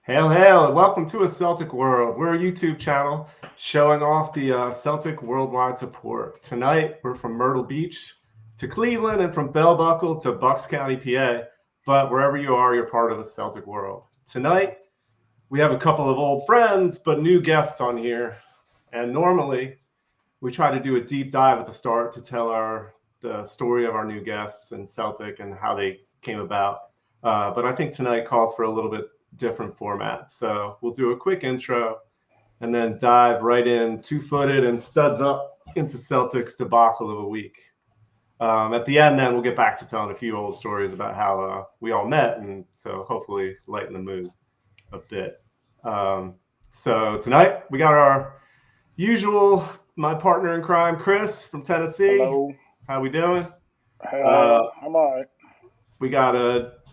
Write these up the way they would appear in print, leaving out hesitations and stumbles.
Hail, hail, and welcome to a Celtic World. We're a YouTube channel showing off the Celtic worldwide support. Tonight, we're from Myrtle Beach to Cleveland and from Bell Buckle to Bucks County, PA. But wherever you are, you're part of the Celtic World. Tonight, we have a couple of old friends, but new guests on here. And normally, we try to do a deep dive at the start to tell the story of our new guests in Celtic and how they came about. But I think tonight calls for a little bit different format. So we'll do a quick intro and then dive right in, two-footed and studs up into Celtic's debacle of a week. At the end, then we'll get back to telling a few old stories about how we all met, and so hopefully lighten the mood a bit. So tonight we got our usual, my partner in crime, Chris from Tennessee. Hello. How we doing? I'm all right. We got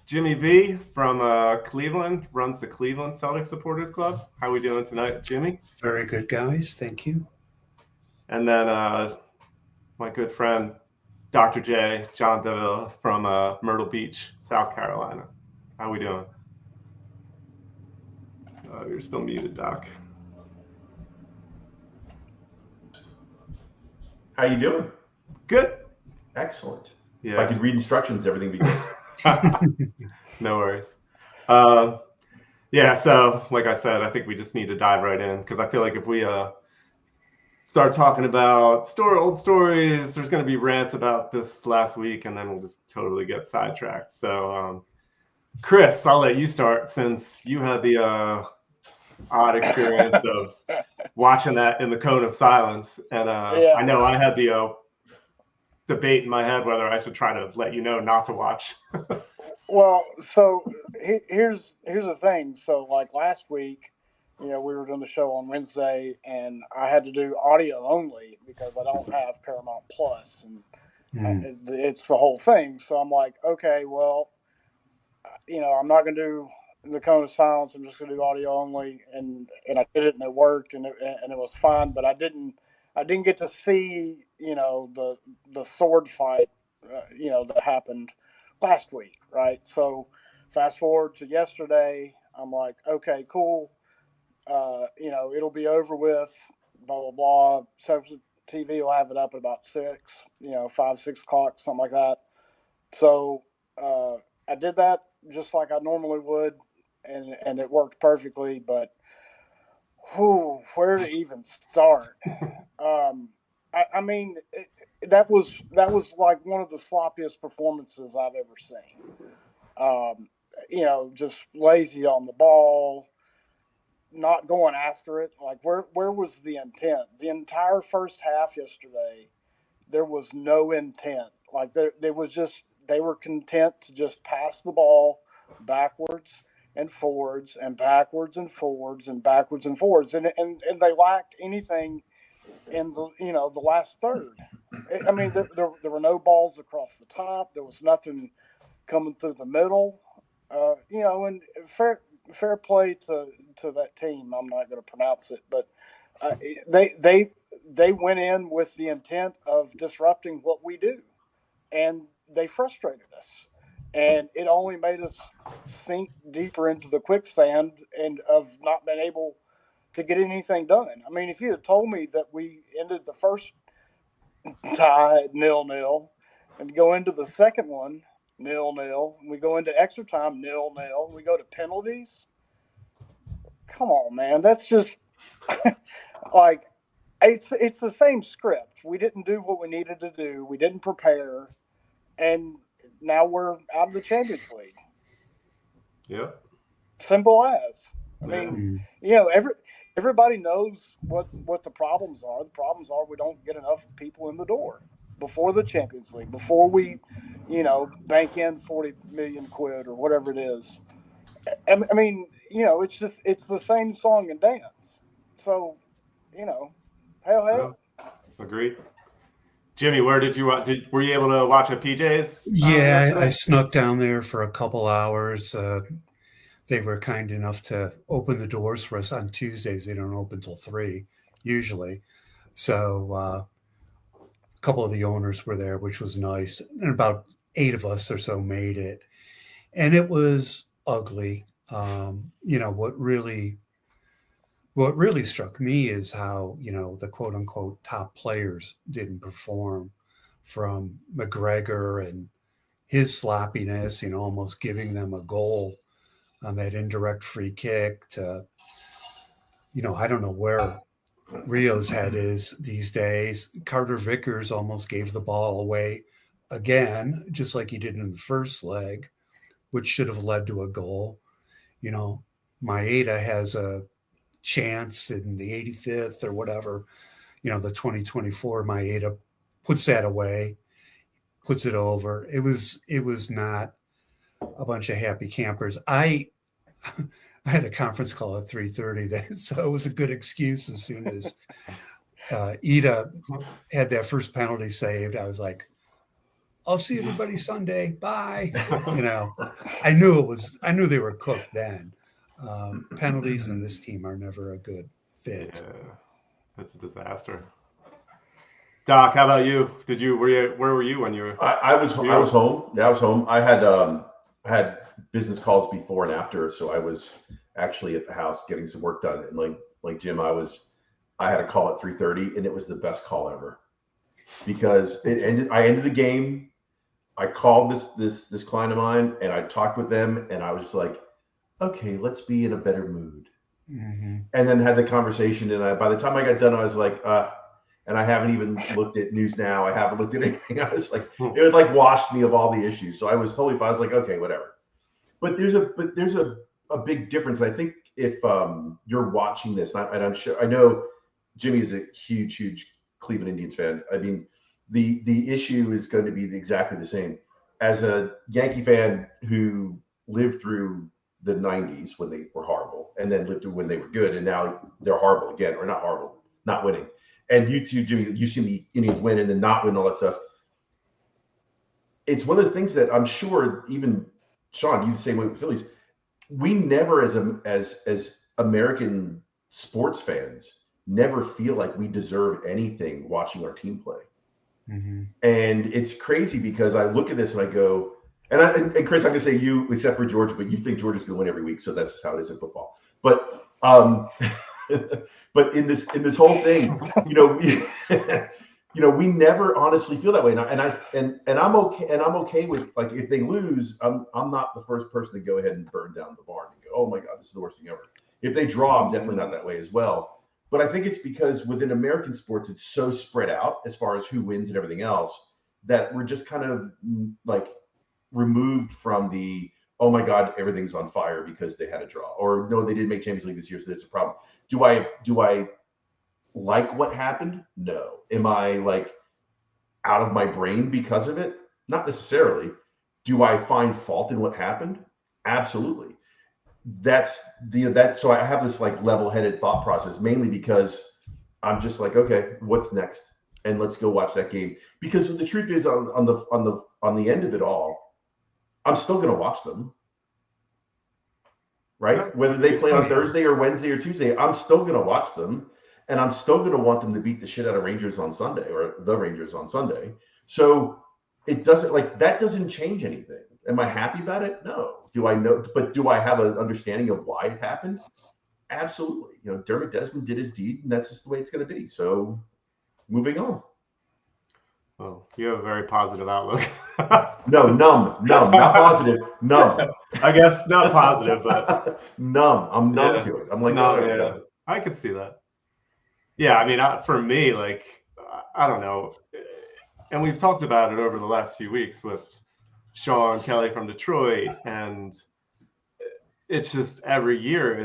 Jimmy V from Cleveland, runs the Cleveland Celtic Supporters Club. How we doing tonight, Jimmy? Very good, guys. Thank you. And then my good friend, Dr. J, John Deville from Myrtle Beach, South Carolina. How we doing? You're still muted, Doc. How you doing? Good. Excellent. Yeah. If I could read instructions, everything would be good. No worries. Yeah, so like I said, I think we just need to dive right in because I feel like if we start talking about old stories, there's going to be rants about this last week, and then we'll just totally get sidetracked. So, Chris, I'll let you start since you had the odd experience of watching that in the cone of silence, and I know I had the debate in my head whether I should try to let you know not to watch. Well, so here's the thing. So like last week, we were doing the show on Wednesday, and I had to do audio only because I don't have Paramount Plus, and it's the whole thing. So I'm like, okay, well, I'm not going to do the cone of silence. I'm just going to do audio only, and I did it, and it worked, and it was fine. But I didn't get to see the sword fight that happened last week, right? So fast forward to yesterday, I'm like, okay, cool. It'll be over with, blah, blah, blah. So TV will have it up at about 5, 6 o'clock, something like that. So I did that just like I normally would, and it worked perfectly, but where to even start? I mean, that was like one of the sloppiest performances I've ever seen. Just lazy on the ball, not going after it. Like where was the intent? The entire first half yesterday, there was no intent. Like there was just, they were content to just pass the ball backwards and forwards and backwards and forwards and backwards and forwards, and they lacked anything in the last third. I mean, there were no balls across the top. There was nothing coming through the middle. And fair play to that team. I'm not going to pronounce it, but they went in with the intent of disrupting what we do, and they frustrated us. And it only made us sink deeper into the quicksand and of not being able to get anything done. I mean, if you had told me that we ended the first tie at 0-0 and go into the second one 0-0, and we go into extra time 0-0, and we go to penalties, come on, man, that's just like it's the same script. We didn't do what we needed to do. We didn't prepare, and now we're out of the Champions League. Yep. Simple as. I mean, everybody knows what the problems are. The problems are we don't get enough people in the door before the Champions League, before we, bank in 40 million quid or whatever it is. I mean, it's the same song and dance. So, hell. Agreed. Jimmy, where did you were you able to watch at PJ's? Yeah, I snuck down there for a couple hours. They were kind enough to open the doors for us on Tuesdays. They don't open till 3 usually. So a couple of the owners were there, which was nice. And about 8 of us or so made it. And it was ugly. What really struck me is how, the quote unquote top players didn't perform, from McGregor and his sloppiness, almost giving them a goal on that indirect free kick, to, I don't know where Rio's head is these days. Carter Vickers almost gave the ball away again, just like he did in the first leg, which should have led to a goal. Maeda has a chance in the 85th or whatever, the 2024 Maeda puts that away, puts it over. It was not a bunch of happy campers. I had a conference call at 3:30, so it was a good excuse. As soon as Ida had that first penalty saved, I was like, I'll see everybody Sunday. Bye. I knew they were cooked then. Penalties in this team are never a good fit. Yeah, that's a disaster. Doc, how about you? Where were you when you were? I was home. Yeah, I was home. I had business calls before and after, so I was actually at the house getting some work done. And like Jim, I had a call at 3:30, and it was the best call ever, because I ended the game. I called this client of mine, and I talked with them, and I was just like, okay, let's be in a better mood. Mm-hmm. And then had the conversation, and by the time I got done, I was like, and I haven't even looked at News Now. I haven't looked at anything. I was like, it like washed me of all the issues. So I was totally fine. I was like, okay, whatever. But there's a big difference. I think if you're watching this, and I'm sure, I know Jimmy is a huge Cleveland Indians fan. I mean, the issue is going to be exactly the same. As a Yankee fan who lived through the 90s when they were horrible, and then lived through when they were good, and now they're horrible again, or not horrible, not winning. And you too, Jimmy, you've seen the Indians win and then not win, all that stuff. It's one of the things that I'm sure even Sean, you the same way with the Phillies. We never, as American sports fans, never feel like we deserve anything watching our team play. Mm-hmm. And it's crazy, because I look at this and I go, and Chris, I'm gonna say you, except for Georgia, but you think Georgia's gonna win every week, so that's how it is in football. But but in this whole thing, we never honestly feel that way. And I'm okay with, like, if they lose, I'm not the first person to go ahead and burn down the barn and go, oh my God, this is the worst thing ever. If they draw, I'm definitely not that way as well. But I think it's because within American sports, it's so spread out as far as who wins and everything else, that we're just kind of like removed from the, oh my God, everything's on fire because they had a draw, or no, they didn't make Champions League this year, so that's a problem. Do I like what happened? No. Am I like out of my brain because of it? Not necessarily. Do I find fault in what happened? Absolutely. So I have this like level-headed thought process, mainly because I'm just like, okay, what's next? And let's go watch that game. Because the truth is, on the end of it all, I'm still going to watch them. Right? Whether they play on Thursday or Wednesday or Tuesday, I'm still going to watch them. And I'm still going to want them to beat the shit out of Rangers on Sunday, or the Rangers on Sunday. So it doesn't, like, that doesn't change anything. Am I happy about it? No. Do I know? But do I have an understanding of why it happened? Absolutely. Dermot Desmond did his deed, and that's just the way it's going to be. So moving on. Well, you have a very positive outlook. No, numb, not positive, numb. I guess not positive, but numb. I'm numb to it. I'm like, no, yeah. I could see that. Yeah, I mean, for me, like, I don't know. And we've talked about it over the last few weeks with Sean Kelly from Detroit, and it's just every year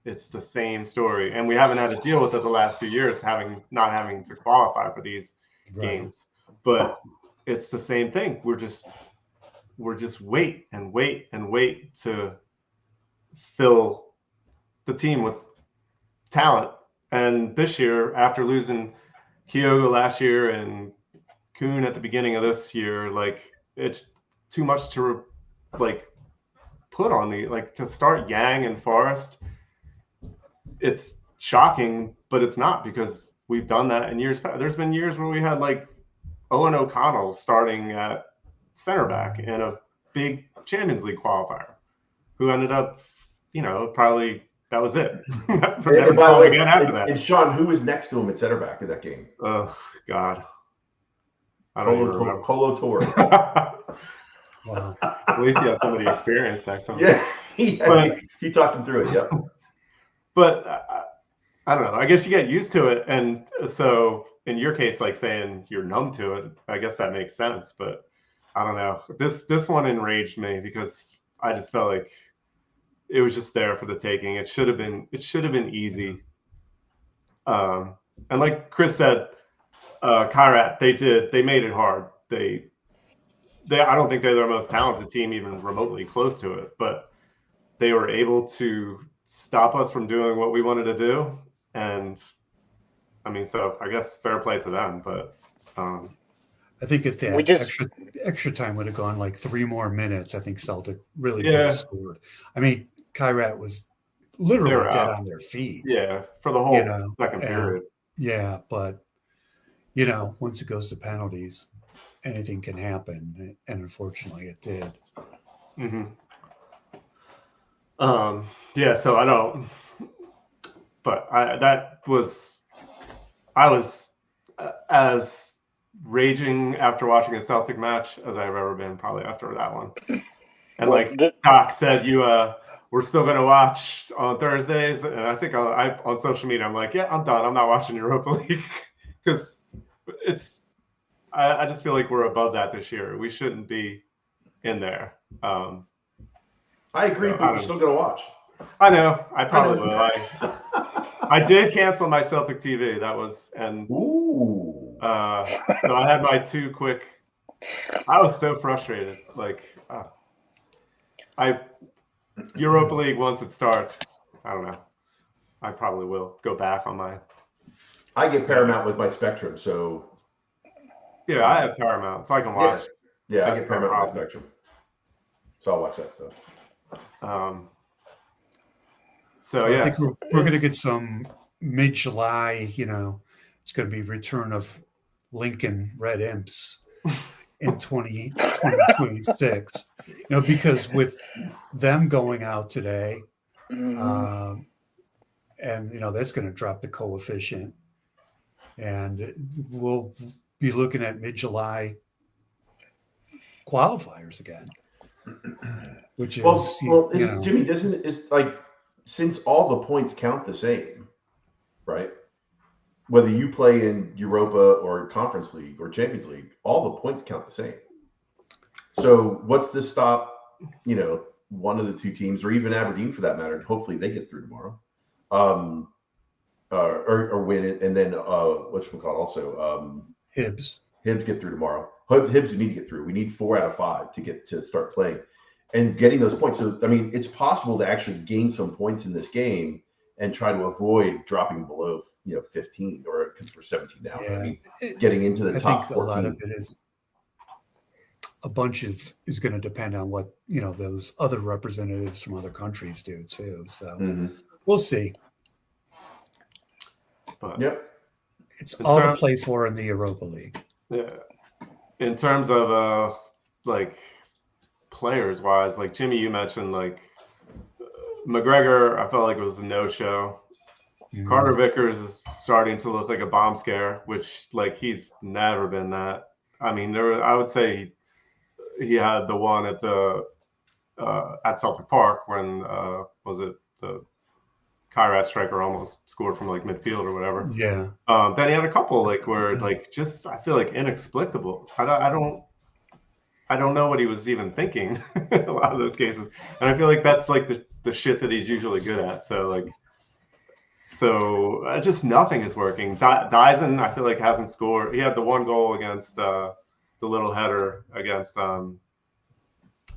it's the same story. And we haven't had to deal with it the last few years, not having to qualify for these games. But it's the same thing. We're just wait and wait and wait to fill the team with talent. And this year, after losing Kyogo last year and Kuhn at the beginning of this year, like, it's too much to like put on to start Yang and Forrest. It's shocking, but it's not, because we've done that in years past. There's been years where we had like Owen O'Connell starting at center back in a big Champions League qualifier. who ended up, probably that was it. And Never by saw the him way, again after that. and Sean, who was next to him at center back in that game? Oh God, I don't even remember. Colo Torre. Wow. At least he had somebody experienced next time. Yeah, But- he talked him through it. Yep. But I don't know. I guess you get used to it, and so in your case, like saying you're numb to it, I guess that makes sense. But I don't know. This one enraged me because I just felt like it was just there for the taking. It should have been easy. And like Chris said, Kairat, they made it hard. They I don't think they're their most talented team, even remotely close to it, but they were able to stop us from doing what we wanted to do. And I mean, so I guess fair play to them, but I think if that We just- extra time would have gone like 3 more minutes, I think Celtic really Yeah. would have scored. I mean, Kairat was literally They were dead out. on their feet. yeah, for the whole You know, second period. Yeah, but once it goes to penalties, anything can happen, and unfortunately, it did. Mm-hmm. Yeah, so I don't, but I was as raging after watching a Celtic match as I've ever been, probably after that one. And Well, like Doc said, we're still going to watch on Thursdays, and I think on social media I'm like, yeah, I'm done. I'm not watching Europa League because I just feel like we're above that this year. We shouldn't be in there. I agree, So, but we're still going to watch. I know. I probably know. will. I did cancel my Celtic TV. That was Ooh. so I had my 2 quick. I was so frustrated. Like, Europa League once it starts. I don't know. I probably will go back on my. I get Paramount with my Spectrum, so Yeah, I have Paramount, so I can watch. yeah, I That's get no Paramount with problem. Spectrum, so I'll watch that stuff. So I yeah, think we're going to get some mid-July. It's going to be return of Lincoln Red Imps in 2026. Because with them going out today, and that's going to drop the coefficient, and we'll be looking at mid-July qualifiers again, which is Jimmy, since all the points count the same, right? Whether you play in Europa or Conference League or Champions League, all the points count the same. So what's to stop, one of the 2 teams, or even Aberdeen for that matter, and hopefully they get through tomorrow, or win it, and then whatchamacallit also Hibs. Hibs get through tomorrow. Hibs need to get through. We need 4 out of 5 to start playing and getting those points. So I mean, it's possible to actually gain some points in this game and try to avoid dropping below 15, or because we're 17 now. Yeah. I mean, getting into the top think 14. A lot of it is a bunch is going to depend on what those other representatives from other countries do too. So we'll see. but Yep. It's all to play for in the Europa League. yeah. In terms of like players wise, like Jimmy, you mentioned like McGregor, I felt like it was a no-show. Carter Vickers is starting to look like a bomb scare, which like he's never been that. I mean, I would say he had the one at the at Celtic Park when was it the Kairat striker almost scored from like midfield or whatever. Yeah. Then he had a couple like where like just I feel like inexplicable. I don't know what he was even thinking in a lot of those cases, and I feel like that's like the shit that he's usually good at. So just nothing is working. Dyson, I feel like hasn't scored. He had the 1 goal against the little header against I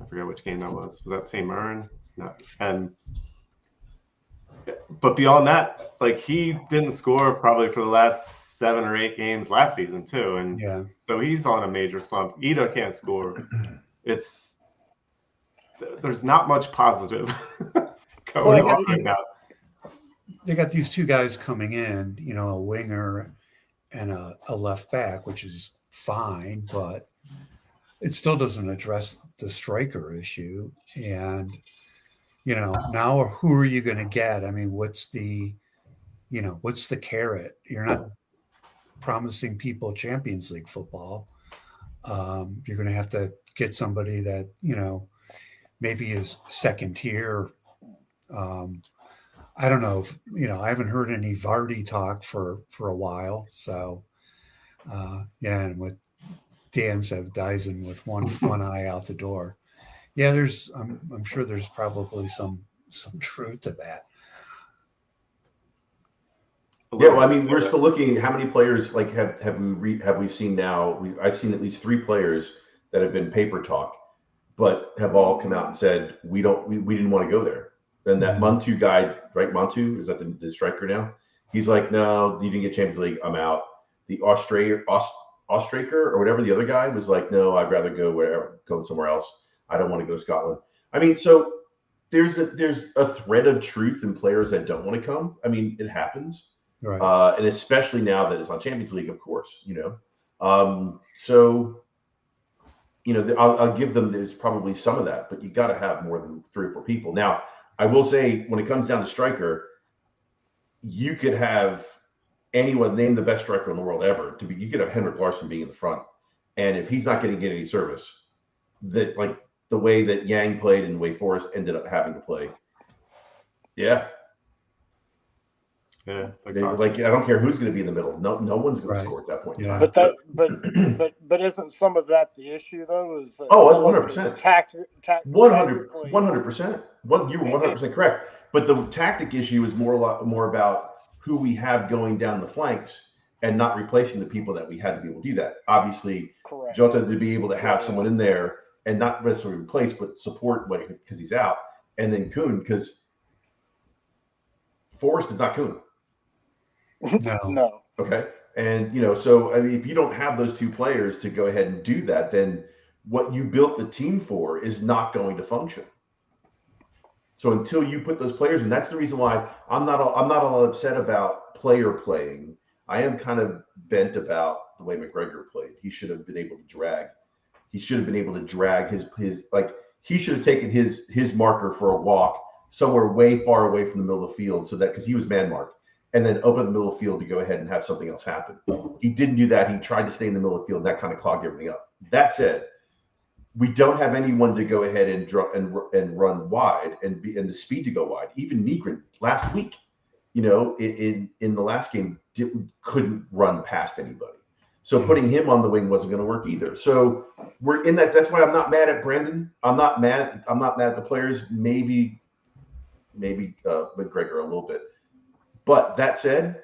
forget which game that was. Was that St. Mirren? No. But beyond that, like he didn't score probably for the last 7 or 8 games last season too, and so he's on a major slump. Ida can't score. There's not much positive going on right now. They got these 2 guys coming in, a winger and a left back, which is fine, but it still doesn't address the striker issue. And now who are you going to get? I mean, what's the carrot? You're not promising people Champions League football. You're going to have to get somebody that, maybe is second tier. I don't know if, I haven't heard any Vardy talk for a while. So, and what Dan said, Dyson with one eye out the door. Yeah, I'm sure there's probably some truth to that. Yeah, well, I mean, we're still looking. How many players like have we seen now? I've seen at least 3 players that have been paper talk, but have all come out and said we didn't want to go there. Then that Muntu guy, right? Muntu, is that the striker now? He's like, no, you didn't get Champions League. I'm out. The Ostraker or whatever, the other guy was like, no, I'd rather go somewhere else. I don't want to go to Scotland. I mean, so there's a thread of truth in players that don't want to come. I mean, it happens. Right. And especially now that it's on Champions League, of course, so, I'll give them, there's probably some of that, but you got to have more than 3 or 4 people. Now, I will say when it comes down to striker, you could have anyone, name the best striker in the world ever, you could have Henrik Larsson being in the front. And if he's not going to get any service, that like the way that Yang played and the way Forrest ended up having to play. Yeah. Yeah, I don't care who's going to be in the middle. No one's going to score at that point. Yeah. But isn't some of that the issue though? Is 100%. 100%. You were 100% It's- correct. But the tactic issue is a lot more about who we have going down the flanks and not replacing the people that we had to be able to do that. Obviously, correct. Jota to be able to have someone in there and not necessarily replace, but support because he's out, and then Kuhn because Forrest is not Kuhn. No. Okay. And, so, I mean, if you don't have those 2 players to go ahead and do that, then what you built the team for is not going to function. So until you put those players, and that's the reason why I'm not all upset about player playing. I am kind of bent about the way McGregor played. He should have been able to drag. He should have been able to drag his he should have taken his marker for a walk somewhere way far away from the middle of the field because he was man marked. And then open the middle of the field to go ahead and have something else happen. He didn't do that. He tried to stay in the middle of the field, and that kind of clogged everything up. That said, we don't have anyone to go ahead and run wide and the speed to go wide. Even Nigren last week, in the last game, couldn't run past anybody. So putting him on the wing wasn't going to work either. So we're in that. That's why I'm not mad at Brendan. I'm not mad at the players. Maybe McGregor a little bit. But that said,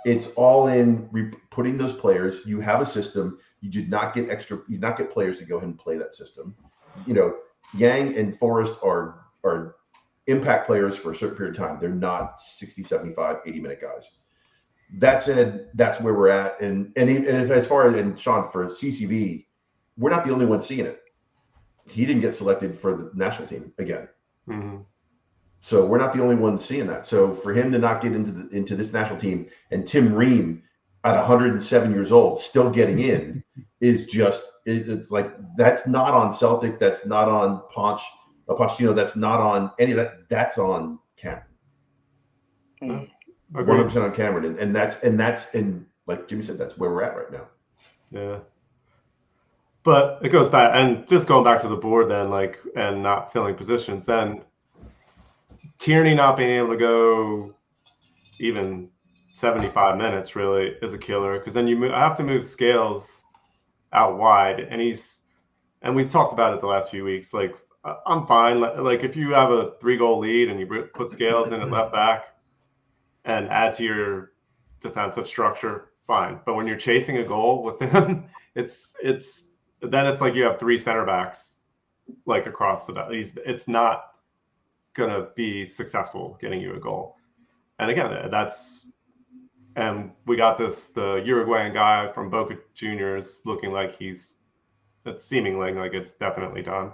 it's all in putting those players. You have a system. You did not get players to go ahead and play that system. Yang and Forrest are impact players for a certain period of time. They're not 60, 75, 80-minute guys. That said, that's where we're at. And as far as Sean, for CCV, we're not the only ones seeing it. He didn't get selected for the national team again. Mm-hmm. So we're not the only ones seeing that. So for him to not get into this national team and Tim Ream at 107 years old still getting in is just it's like that's not on Celtic. That's not on Pochettino. That's not on any of that. That's on Cameron. 100% on Cameron, and that's like Jimmy said, that's where we're at right now. Yeah. But it goes back, and just going back to the board then, and not filling positions, then Tierney not being able to go even 75 minutes really is a killer, because then I have to move Scales out wide, and we've talked about it the last few weeks. Like, I'm fine. Like, if you have a 3-goal lead and you put Scales in at left back and add to your defensive structure, fine. But when you're chasing a goal with him, it's like you have 3 center backs like across the. It's not gonna be successful getting you a goal. And again, and we got the Uruguayan guy from Boca Juniors looking like it's seemingly like it's definitely done.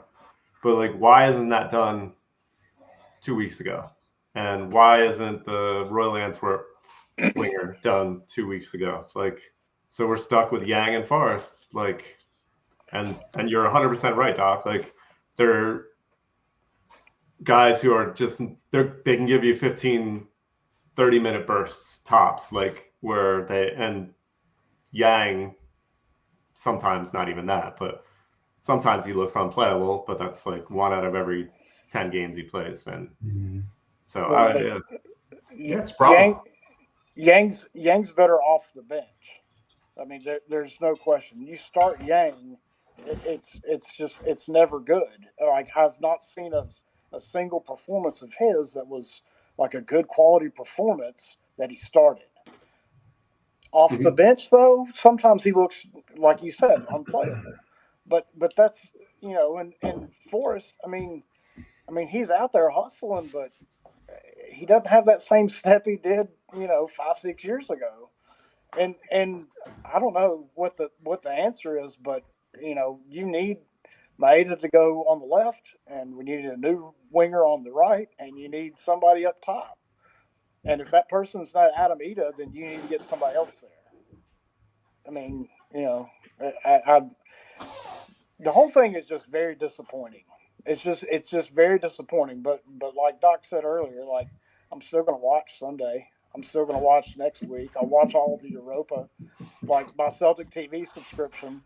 But like, why isn't that done 2 weeks ago? And why isn't the Royal Antwerp winger done 2 weeks ago? Like, so we're stuck with Yang and Forrest. Like, and you're 100% right, Doc. Like, guys who are just they can give you 15, 30-minute bursts tops, like where and Yang sometimes not even that, but sometimes he looks unplayable, but that's like 1 out of every 10 games he plays, and so it's a problem. Yang's better off the bench. I mean, there's no question. You start Yang, it's never good. Like, I've not seen a single performance of his that was like a good quality performance that he started. Off the bench, though, sometimes he looks, like you said, unplayable. But that's, and Forrest, I mean he's out there hustling, but he doesn't have that same step he did 5-6 years ago. And I don't know what the answer is, but you need Maeda to go on the left, and we need a new winger on the right, and you need somebody up top. And if that person's not Adam Ida, then you need to get somebody else there. I mean, the whole thing is just very disappointing. It's just very disappointing. But like Doc said earlier, like, I'm still going to watch Sunday. I'm still going to watch next week. I'll watch all of the Europa, like my Celtic TV subscription.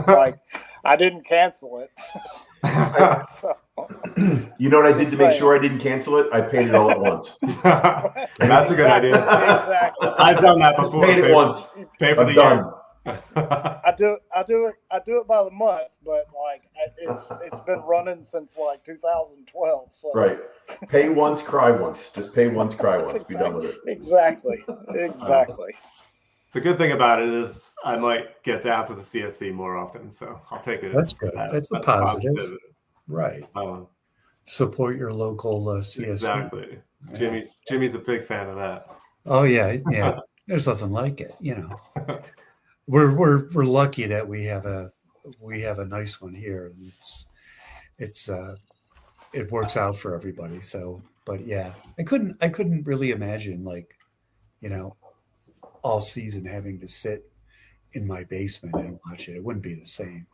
Like, I didn't cancel it. So, you know what I did to make sure I didn't cancel it? I paid it all at once. That's a good idea. Exactly. I've done that before. Paid it once. Pay for I'm the done. year. I do it by the month, but like it's been running since like 2012. So. Right. Pay once, cry once. Just pay once, cry once. Be done with it. Exactly. The good thing about it is I might get down to the CSC more often, so I'll take it. That's good. That's a positive. Right. Support your local CSC. Exactly. Yeah. Jimmy's a big fan of that. Oh yeah. There's nothing like it. We're lucky that we have a nice one here, and it works out for everybody. So, but yeah, I couldn't really imagine, like, all season having to sit in my basement and watch it. It wouldn't be the same.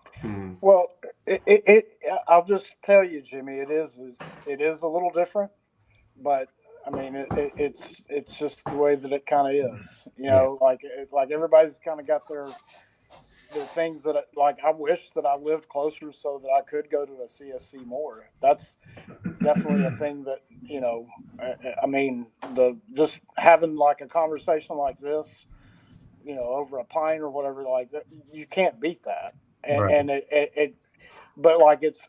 Well, I'll just tell you, Jimmy, it is a little different, but I mean, it's just the way that it kind of is, like everybody's kind of got their things that I wish that I lived closer so that I could go to a CSC more. That's definitely a thing that, I mean, just having like a conversation like this, over a pint or whatever, like that, you can't beat that. And, Right. and it but like it's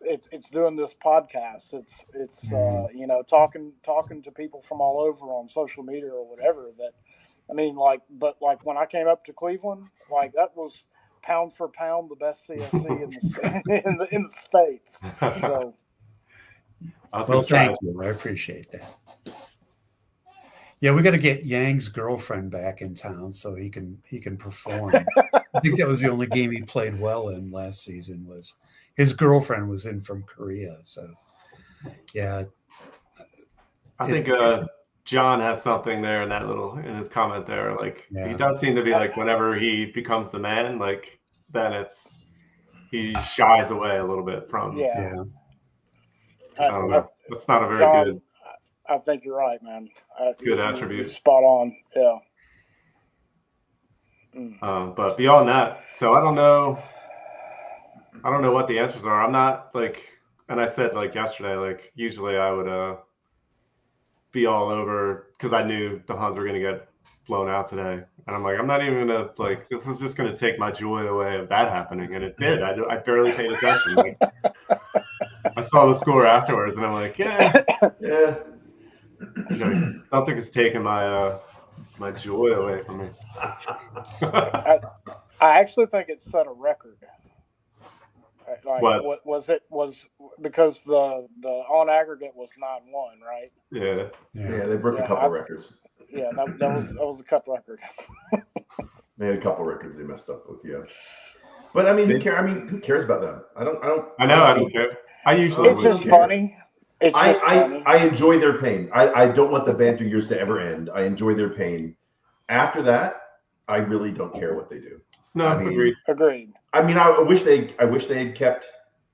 doing this podcast. It's talking to people from all over on social media or whatever. That, I mean, but when I came up to Cleveland, like, that was pound for pound the best CSC in the states. So, well, thank you. I appreciate that. Yeah, we got to get Yang's girlfriend back in town so he can perform. I think that was the only game he played well in last season. Was his girlfriend was in from Korea. So, yeah. I think John has something there in his comment there. Like, he does seem to be like, whenever he becomes the man, like, then he shies away a little bit from. Yeah. I don't know. That's not a very John, good. I think you're right, man. Good attribute. Spot on. Yeah. But beyond that, so I don't know what the answers are. I'm not like, and I said like yesterday, like, usually I would be all over because I knew the Huns were going to get blown out today. And I'm like, I'm not even going to, like, this is just going to take my joy away of that happening. And it did. I barely paid attention. Like, I saw the score afterwards and I'm like, yeah. I don't think it's taken my joy away from me. I actually think it set a record. Like, what was it? Was because the on aggregate was 9-1, right? Yeah, they broke a couple records. Yeah, that was a cup record. They had a couple records they messed up with, yeah. But I mean, who cares about them? I don't care. I usually. It's just funny. I enjoy their pain. I don't want the banter years to ever end. I enjoy their pain. After that, I really don't care what they do. No, agreed. Agreed. I mean, I wish they had kept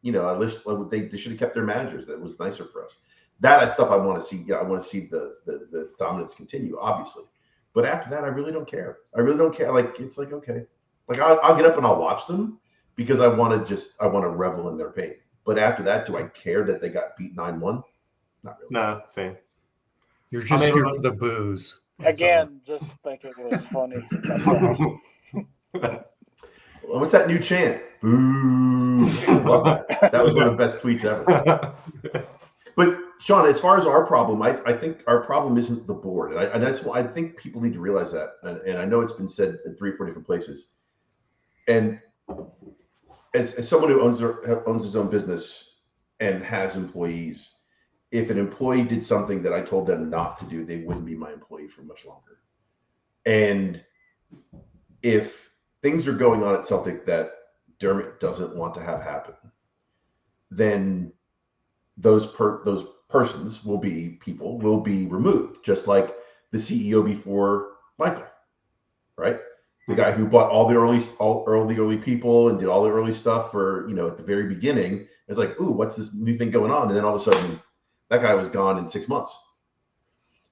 I wish they should have kept their managers. That was nicer for us. That stuff I want to see. I want to see the dominance continue, obviously. But after that, I really don't care. I really don't care. Like, it's like, okay, like I'll get up and I'll watch them because I want to revel in their pain. But after that, do I care that they got beat 9-1? Not really. No, same. You're just here for the booze. Again, just think it was funny. That's all. What's that new chant? Boo! I love that. That was one of the best tweets ever. But Sean, as far as our problem, I think our problem isn't the board, and that's why I think people need to realize that. And I know it's been said in 3 or 4 different places. And as someone who owns his own business and has employees, if an employee did something that I told them not to do, they wouldn't be my employee for much longer. And if things are going on at Celtic that Dermot doesn't want to have happen, then those persons will be removed, just like the CEO before Michael, right? The guy who bought all the early people and did all the early stuff for, at the very beginning. It's like, ooh, what's this new thing going on? And then all of a sudden, that guy was gone in 6 months.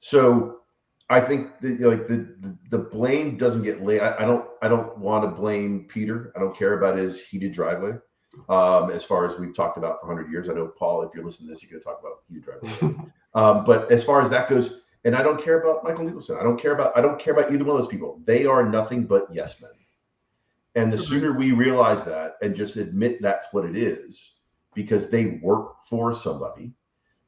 So I think the blame doesn't get laid. I don't want to blame Peter. I don't care about his heated driveway. As far as we've talked about for 100 years. I know, Paul, if you're listening to this, you're going to talk about heated driveway. But as far as that goes, and I don't care about Michael Nicholson. I don't care about either one of those people. They are nothing but yes men. And the sooner we realize that and just admit that's what it is, because they work for somebody,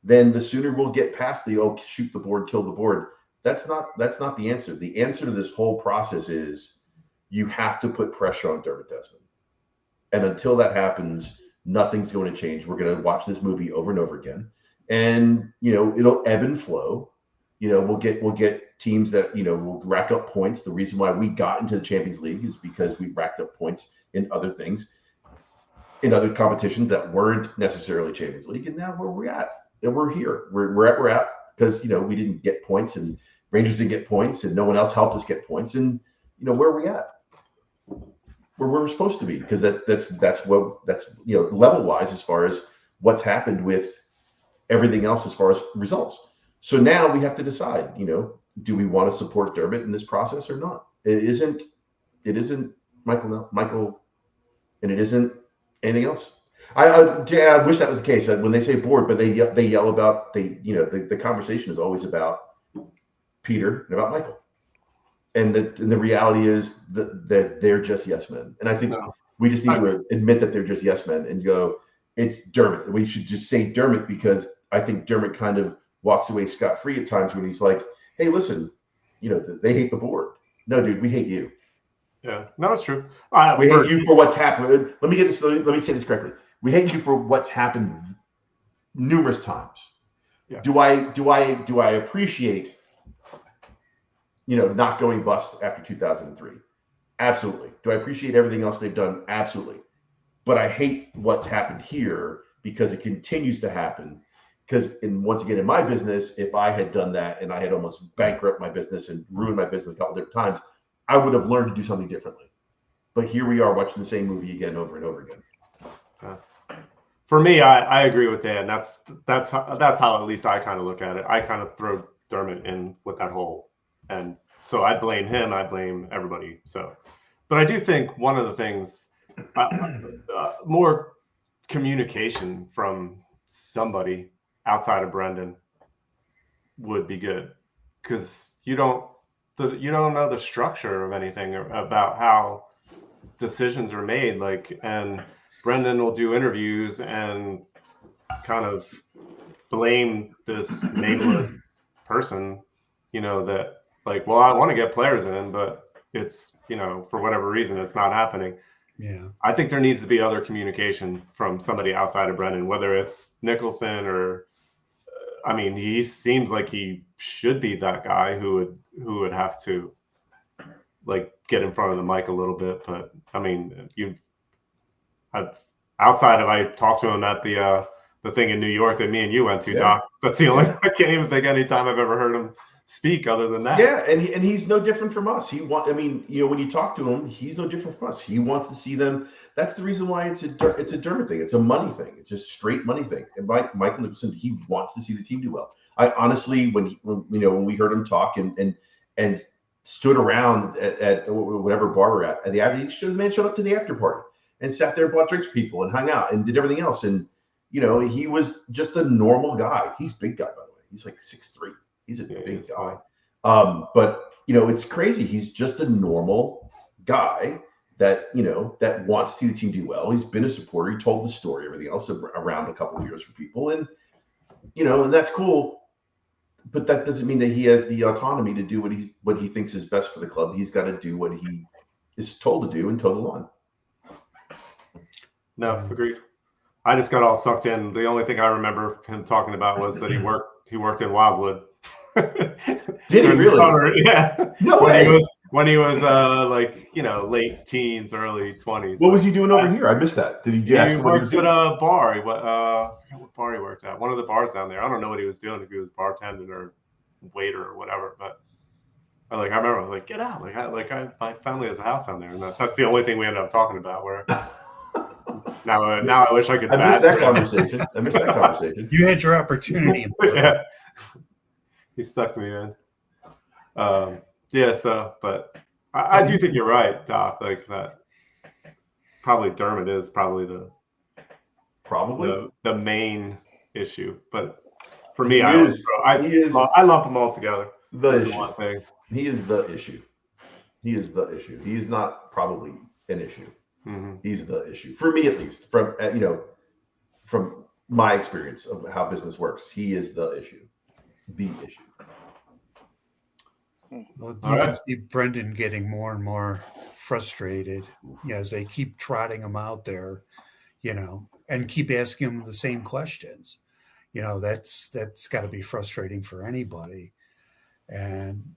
then the sooner we'll get past the shoot the board, kill the board. That's not the answer. The answer to this whole process is you have to put pressure on Dermot Desmond. And until that happens, nothing's going to change. We're going to watch this movie over and over again, and it'll ebb and flow. We'll get teams that will rack up points. The reason why we got into the Champions League is because we racked up points in other things, in other competitions that weren't necessarily Champions League. And now where we're at, and we're here. We're at because we didn't get points, and Rangers didn't get points, and no one else helped us get points. And where are we at? Where we're supposed to be, because that's level wise as far as what's happened with everything else as far as results. So now we have to decide, do we want to support Dermot in this process or not? It isn't Michael, and it isn't anything else. I wish that was the case. When they say board, but they yell about the conversation is always about Peter and about Michael. And the reality is that they're just yes men. And I think we just need to admit that they're just yes men and go, it's Dermot. We should just say Dermot, because I think Dermot kind of walks away scot-free at times when he's like, hey, listen, they hate the board. No, dude, we hate you. Yeah, no, it's true. We hate you for what's happened. Let me say this correctly. We hate you for what's happened numerous times. Yeah. Do I appreciate not going bust after 2003? Absolutely. Do I appreciate everything else they've done? Absolutely. But I hate what's happened here because it continues to happen. Because once again, in my business, if I had done that and I had almost bankrupt my business and ruined my business a couple different times, I would have learned to do something differently. But here we are watching the same movie again, over and over again. For me, I agree with Dan. That's how at least I kind of look at it. I kind of throw Dermot in with that whole. And so I blame him. I blame everybody. But I do think one of the things, more communication from somebody outside of Brendan would be good, because you don't know the structure of anything about how decisions are made. And Brendan will do interviews and kind of blame this nameless person, that. Well, I want to get players in, but it's, for whatever reason, it's not happening. Yeah. I think there needs to be other communication from somebody outside of Brendan, whether it's Nicholson or, he seems like he should be that guy who would have to get in front of the mic a little bit. But outside of, I talked to him at the thing in New York that me and you went to, Doc. That's the only, I can't even think any time I've ever heard him speak other than that. Yeah, and he's no different from us. I mean, when you talk to him, he's no different from us. He wants to see them. That's the reason why it's a Dermot thing. It's a money thing. It's a straight money thing. And Michael Nicholson, he wants to see the team do well. I honestly, when we heard him talk and stood around at whatever bar we're at the man showed up to the after party and sat there, bought drinks for people, and hung out and did everything else. And he was just a normal guy. He's a big guy, by the way. He's like 6'3". He's a big guy. But it's crazy. He's just a normal guy that that wants to see the team do well. He's been a supporter. He told the story, everything else around a couple of years for people, and and that's cool. But that doesn't mean that he has the autonomy to do what he thinks is best for the club. He's got to do what he is told to do and toe the line. No, agreed. I just got all sucked in. The only thing I remember him talking about was that he worked in Wildwood. Did he really? Summer. Yeah. No way. When he was late teens, early 20s. What was he doing over here? I missed that. Did he ask he what he worked was at a bar. I forget what bar he worked at. One of the bars down there. I don't know what he was doing, if he was bartending or waiter or whatever. But I remember I was like, get out! My family has a house down there, and that's the only thing we ended up talking about. Where now I wish I could. I missed that conversation. You had your opportunity. Yeah. He sucked me in. But I do think you're right, Doc. Like that, probably Dermot is probably the main issue. But for me, I lump them all together. The issue. One thing. He is the issue. He is the issue. He is not probably an issue. Mm-hmm. He's the issue for me, at least. From my experience of how business works, he is the issue. The issue. Well, you can see Brendan getting more and more frustrated as they keep trotting him out there, and keep asking him the same questions. That's got to be frustrating for anybody. And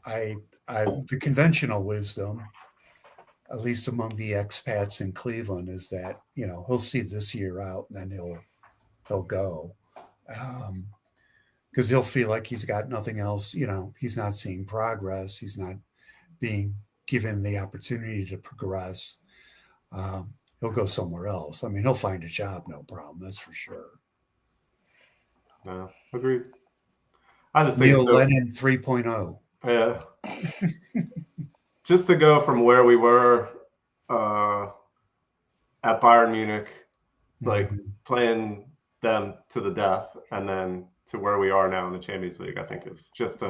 the conventional wisdom, at least among the expats in Cleveland, is that he'll see this year out and then he'll go. Because he'll feel like he's got nothing else, he's not seeing progress. He's not being given the opportunity to progress. He'll go somewhere else. I mean, he'll find a job, no problem. That's for sure. No, agreed. I just Neil think Lennon 3.0. Yeah. Just to go from where we were at Bayern Munich, playing them to the death, and then to where we are now in the Champions League, I think is just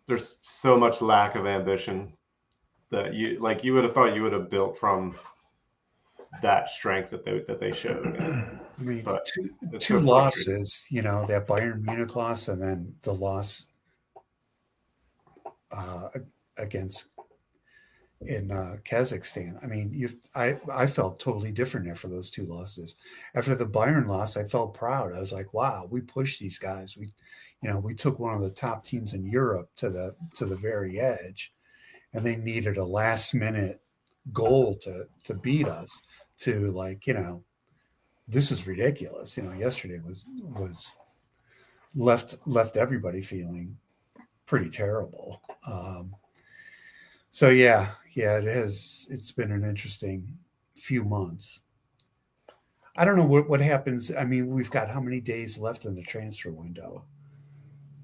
there's so much lack of ambition that you would have thought you would have built from that strength that they showed. I mean, but two losses, that Bayern Munich loss and then the loss against in Kazakhstan. I mean, I felt totally different after those two losses. After the Bayern loss, I felt proud. I was like, wow, we pushed these guys. We took one of the top teams in Europe to the very edge, and they needed a last minute goal to beat us. This is ridiculous. Yesterday was left everybody feeling pretty terrible. So yeah, it has. It's been an interesting few months. I don't know what happens. I mean, we've got how many days left in the transfer window?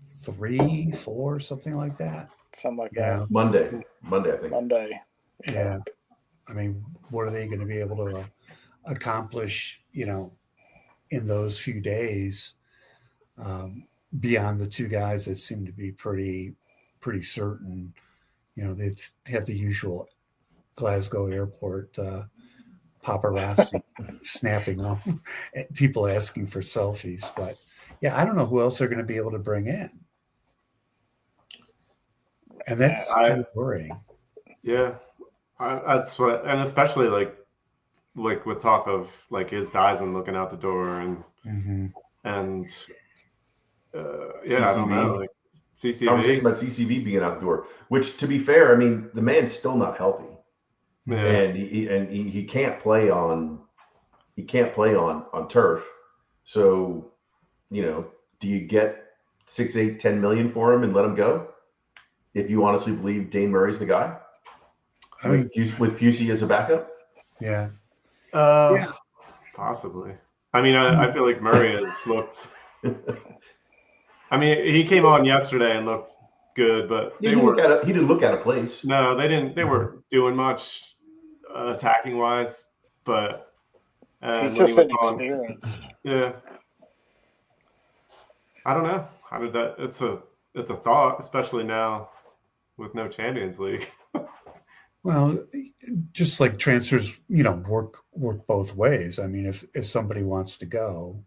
3, 4, something like that. Something like that. Monday, I think. Monday. Yeah. I mean, what are they going to be able to accomplish, in those few days, beyond the two guys that seem to be pretty certain? They have the usual Glasgow airport paparazzi snapping up, people asking for selfies. But yeah, I don't know who else they're going to be able to bring in. And that's kind of worrying. Yeah. That's what, and especially like with talk of is Dyson looking out the door and CCV. I don't know, CCV. Conversation about CCV being out the door, which, to be fair, I mean, the man's still not healthy, and he can't play on turf. So, do you get 6, 8, 10 million for him and let him go? If you honestly believe Dane Murray's the guy, I mean, with Pusey as a backup. yeah. Possibly. I mean, I feel like Murray has looked. I mean, he came on yesterday and looked good, but he didn't look out of place. No, they didn't. They weren't doing much attacking wise, but he's when just he was on, inexperienced. yeah. I don't know. How did that? It's a thought, especially now with no Champions League. Well, just like transfers, work both ways. I mean, if somebody wants to go,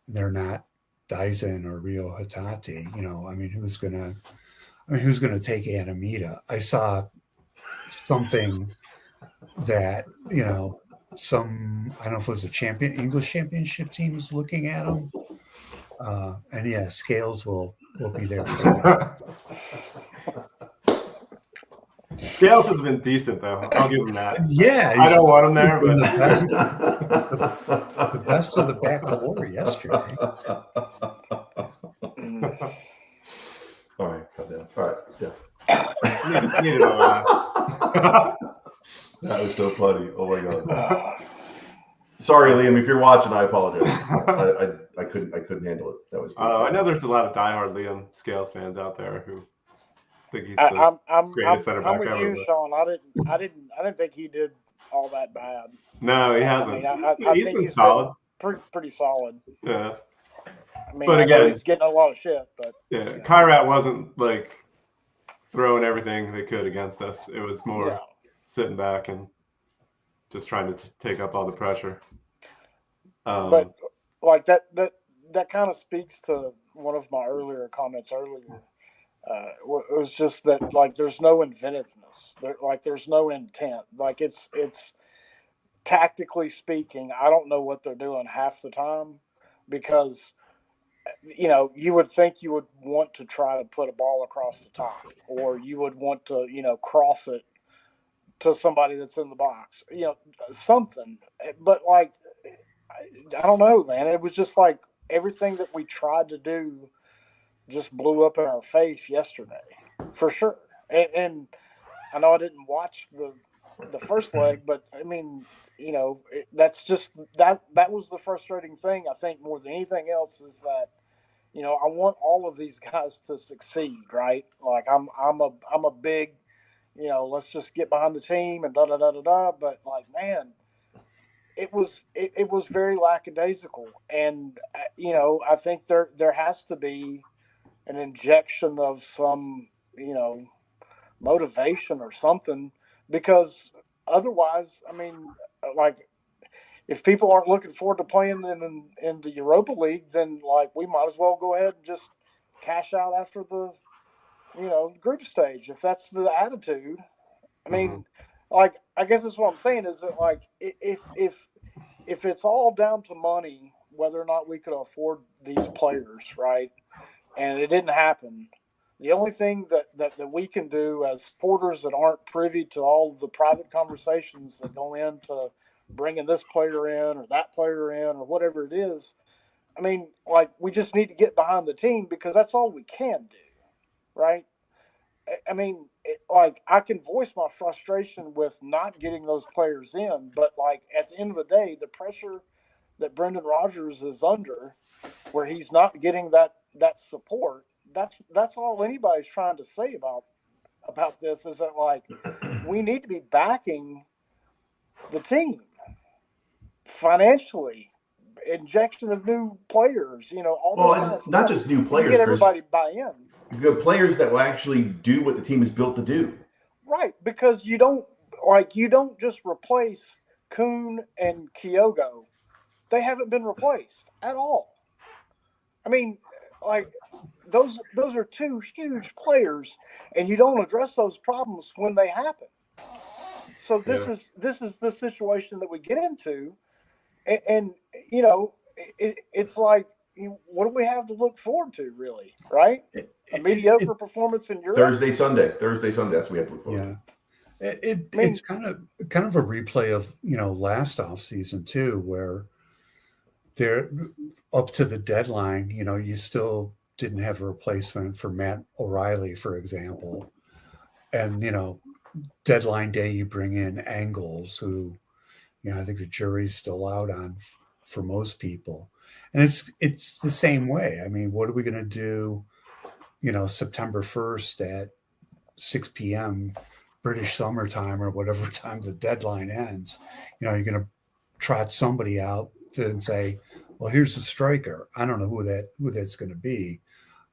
they're not Dyson or Rio Hatati. I mean, who's gonna take Anamita? I saw something that I don't know if it was a English championship team was looking at him, and yeah, Scales will be there for him. Scales has been decent though. I'll give him that. Yeah, I don't want him there, but the best of the back four yesterday. All right, calm down. All right, yeah. Needed a laugh. That was so funny. Oh my god. Sorry, Liam, if you're watching, I apologize. I couldn't handle it. That was. I know there's a lot of diehard Liam Scales fans out there who think he's the greatest center back I'm with ever. you, Sean. I didn't think he did all that bad. No, he hasn't. I mean, I he's think been he's solid. Been pretty solid. Yeah. I mean, but I know again, he's getting a lot of shit, but yeah, Kairat wasn't like throwing everything they could against us. It was more sitting back and just trying to take up all the pressure. But like that kind of speaks to one of my earlier comments earlier. It was just that like there's no inventiveness. There's no intent. Like it's tactically speaking, I don't know what they're doing half the time because you would think you would want to try to put a ball across the top, or you would want to cross it to somebody that's in the box, something. But like I don't know, man. It was just like everything that we tried to do just blew up in our face yesterday, for sure. And I know I didn't watch the first leg, but I mean, that's just that was the frustrating thing. I think more than anything else is that I want all of these guys to succeed, right? Like I'm a big, let's just get behind the team and da da da da da. But like, man, it was very lackadaisical, and I think there has to be an injection of some motivation or something, because otherwise, I mean, like if people aren't looking forward to playing in the Europa League, then like we might as well go ahead and just cash out after the group stage if that's the attitude. I mean, like I guess that's what I'm saying is that like if it's all down to money, whether or not we could afford these players, right? And it didn't happen. The only thing that we can do as supporters that aren't privy to all the private conversations that go into bringing this player in or that player in or whatever it is, I mean, like we just need to get behind the team because that's all we can do, right? I mean, like I can voice my frustration with not getting those players in, but like at the end of the day, the pressure that Brendan Rodgers is under, where he's not getting that support, that's all anybody's trying to say about this is that like we need to be backing the team financially, injection of new players, all this kind of stuff. Not just new players, you get everybody buy in. Good players that will actually do what the team is built to do. Right, because you don't just replace Kuhn and Kyogo. They haven't been replaced at all. I mean, like those are two huge players, and you don't address those problems when they happen. So this is the situation that we get into, and it's like, what do we have to look forward to, really? Right? A mediocre performance in Europe. Thursday, Sunday. That's what we have to look forward to. It's kind of a replay of last off season too, where they're up to the deadline. You still didn't have a replacement for Matt O'Reilly, for example. And, deadline day, you bring in Angles, who, I think the jury's still out on for most people. And it's the same way. I mean, what are we going to do, September 1st at 6 p.m. British summertime or whatever time the deadline ends? You're going to trot somebody out and say, well, here's the striker. I don't know who that's going to be.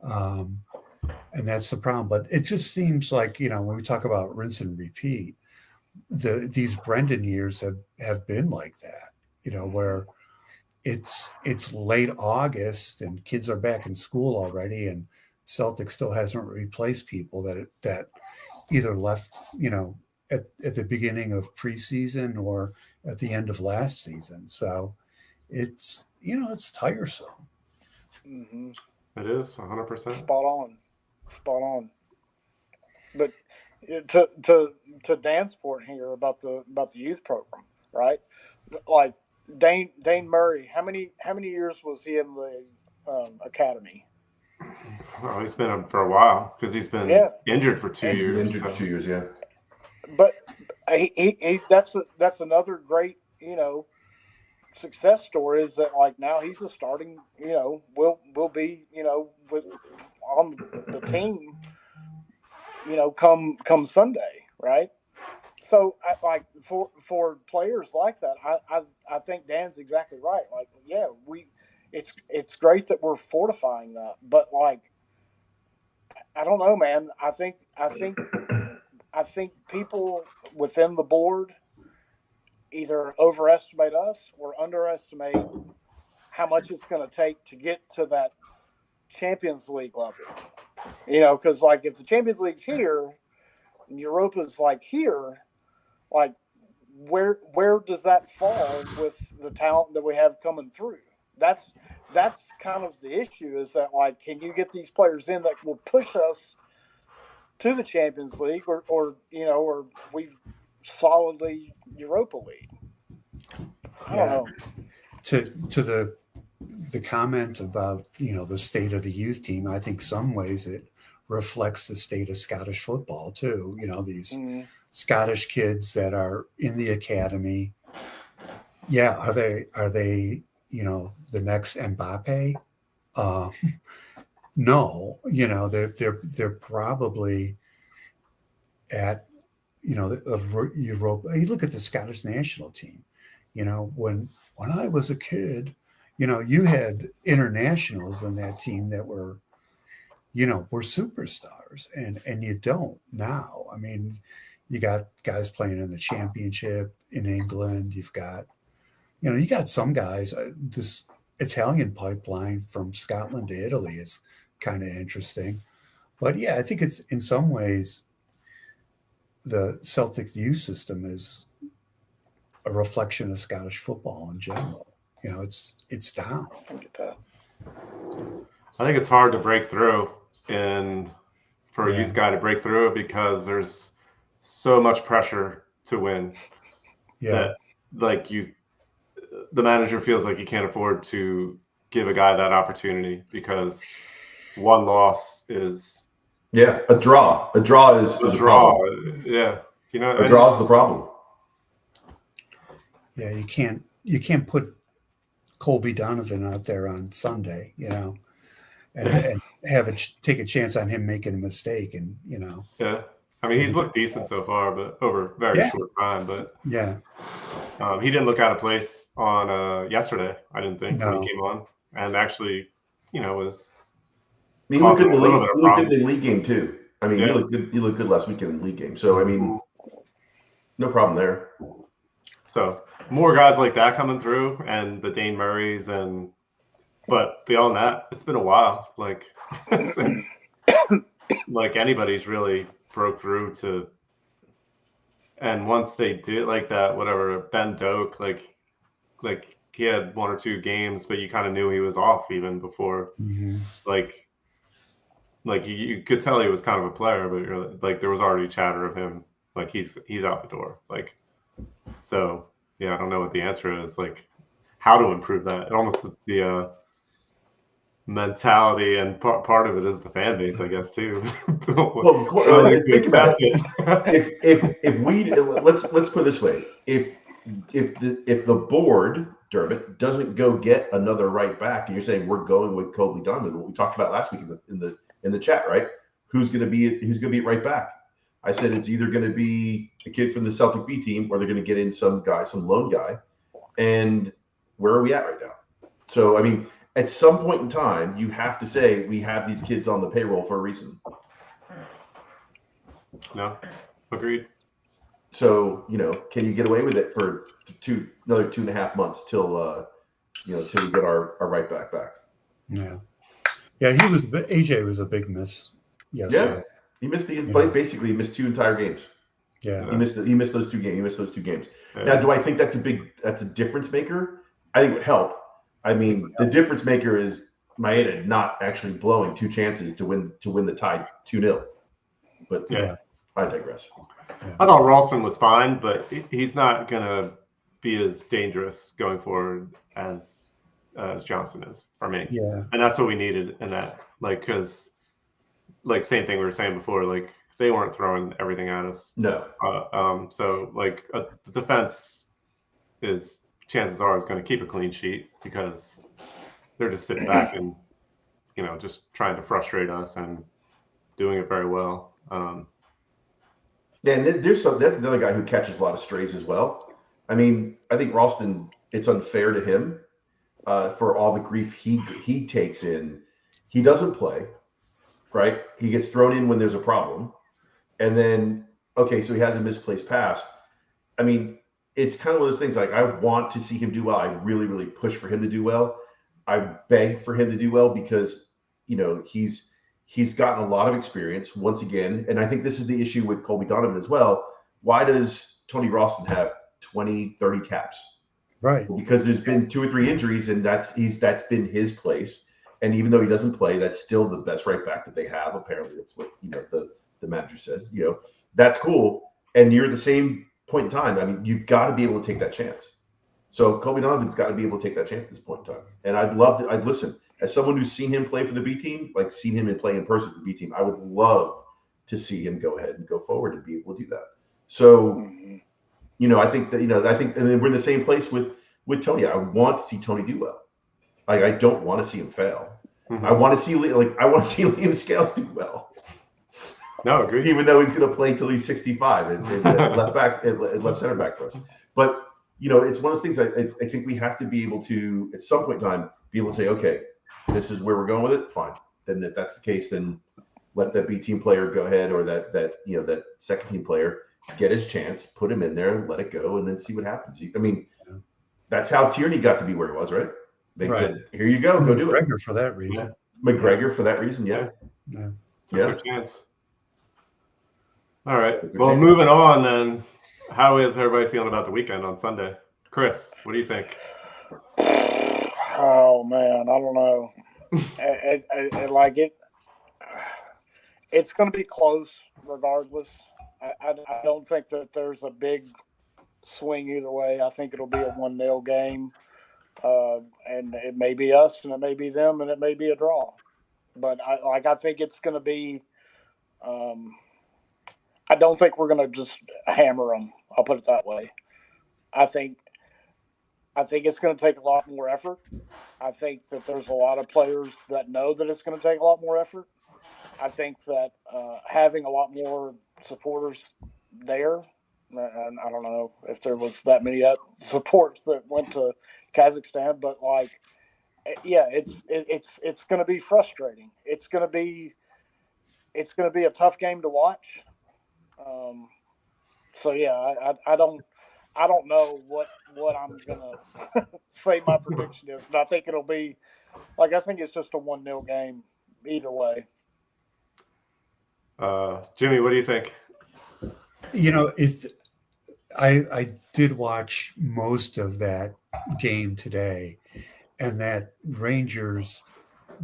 And that's the problem. But it just seems like, when we talk about rinse and repeat, these Brendan years have been like that, where it's late August and kids are back in school already, and Celtic still hasn't replaced people that either left, at the beginning of preseason or at the end of last season. So it's, it's tiresome. Mm-hmm. It is 100%. Spot on. But to Dan's point here about the youth program, right? Like Dane Murray, how many years was he in the academy? Oh, he's been for a while because he's been injured for 2 years. Injured for 2 years, yeah. But he that's another great success story, is that like now he's the starting, will be with on the team, come Sunday, right? So like for players like that, I think Dan's exactly right. Like, yeah, it's great that we're fortifying that, but like, I don't know, man. I think people within the board either overestimate us or underestimate how much it's going to take to get to that Champions League level. Because like if the Champions League's here and Europa's like here, like where does that fall with the talent that we have coming through? That's kind of the issue, is that like, can you get these players in that will push us to the Champions League or we've solidly Europa League? I don't know. To the comment about the state of the youth team, I think some ways it reflects the state of Scottish football too. These Scottish kids that are in the academy. Yeah, are they the next Mbappe? No, they're probably at of Europe. You look at the Scottish national team. When I was a kid, you had internationals in that team that were superstars, and you don't now. I mean, you got guys playing in the championship in England. You've got, you got some guys. This Italian pipeline from Scotland to Italy is kind of interesting. But yeah, I think it's in some ways the Celtic youth system is a reflection of Scottish football in general. It's down. I get that. I think it's hard to break through, and for a youth guy to break through, because there's so much pressure to win. That like the manager feels like he can't afford to give a guy that opportunity, because one loss is a draw. A draw is a draw. Problem. Yeah, a draw is the problem. Yeah, you can't put Colby Donovan out there on Sunday, and take a chance on him making a mistake, and Yeah, I mean, he's looked decent so far, but over a very short time. But he didn't look out of place on yesterday. I didn't think when he came on, and actually, was. He looked good in the league game too. I mean, he looked good. He looked good last weekend in the league game. So I mean, no problem there. So more guys like that coming through, and the Dane Murrays, but beyond that, it's been a while. Like since like anybody's really broke through to. And once they did like that, whatever, Ben Doak, like he had one or two games, but you kind of knew he was off even before. Mm-hmm. Like you could tell he was kind of a player, but you're like there was already chatter of him, like he's out the door. Like, so yeah, I don't know what the answer is. Like, how to improve that? It almost it's the mentality, and part of it is the fan base, I guess, too. Well, think about it. If we let's put it this way: if the board, Dermot, doesn't go get another right back, and you're saying we're going with Kobe Donovan, what we talked about last week in the chat, right? Who's going to be at right back? I said it's either going to be a kid from the Celtic B team, or they're going to get in some lone guy. And where are we at right now? So, I mean, at some point in time, you have to say we have these kids on the payroll for a reason. No, agreed. So, can you get away with it for another 2.5 months till we get our right back? Yeah. AJ was a big miss yesterday. Yeah. He missed basically he missed 2 entire games. Yeah. He missed those 2 games. Yeah. Now, do I think that's a difference maker? I think it would help. I mean, the difference maker is Maeda not actually blowing 2 chances to win the tie 2-0. But Yeah. I digress. Yeah. I thought Ralston was fine, but he's not gonna be as dangerous going forward as Johnson is for me. Yeah. And that's what we needed in that, because same thing we were saying before, they weren't throwing everything at us. No. So the defense chances are is going to keep a clean sheet, because they're just sitting back and just trying to frustrate us and doing it very well. Yeah, and that's another guy who catches a lot of strays as well. I mean, I think Ralston, it's unfair to him for all the grief he takes in. He doesn't play, right? He gets thrown in when there's a problem. And then, okay, so he has a misplaced pass. I mean, it's kind of one of those things, I want to see him do well. I really, really push for him to do well. I beg for him to do well because, he's gotten a lot of experience once again. And I think this is the issue with Colby Donovan as well. Why does Tony Ralston have 20, 30 caps? Right. Well, because there's been 2 or 3 injuries, and that's been his place. And even though he doesn't play, that's still the best right back that they have. Apparently, that's what the manager says. That's cool. And you're at the same point in time. I mean, you've got to be able to take that chance. So Kobe Donovan's got to be able to take that chance at this point in time. And I'd listen, as someone who's seen him play for the B team, seen him play in person for the B team, I would love to see him go ahead and go forward and be able to do that. So, I think that, and we're in the same place with Tony. I want to see Tony do well. I don't want to see him fail. Mm-hmm. I want to see Liam Scales do well. No, agreed. Even though he's going to play till he's 65 and left center back for us. But it's one of those things. I think we have to be able to, at some point in time, be able to say, okay, this is where we're going with it. Fine. Then if that's the case, then let that B team player go ahead, or that second team player get his chance, put him in there, let it go, and then see what happens. I mean, that's how Tierney got to be where he was, right? They said, "Here you go, go do it." McGregor for that reason. McGregor for that reason, yeah. Good chance. All right. Well, moving on then. How is everybody feeling about the weekend on Sunday? Chris, what do you think? Oh man, I don't know. It's going to be close regardless. I don't think that there's a big swing either way. I think it'll be a 1-0 game, and it may be us, and it may be them, and it may be a draw. But I think it's going to be. I don't think we're going to just hammer them. I'll put it that way. I think it's going to take a lot more effort. I think that there's a lot of players that know that it's going to take a lot more effort. I think that having a lot more supporters there, and I don't know if there was that many supports that went to Kazakhstan, but it's going to be frustrating. It's going to be a tough game to watch. I don't know what I'm gonna say my prediction is, but I think it'll be I think it's just a 1-0 game either way. Jimmy, what do you think? I did watch most of that game today, and that Rangers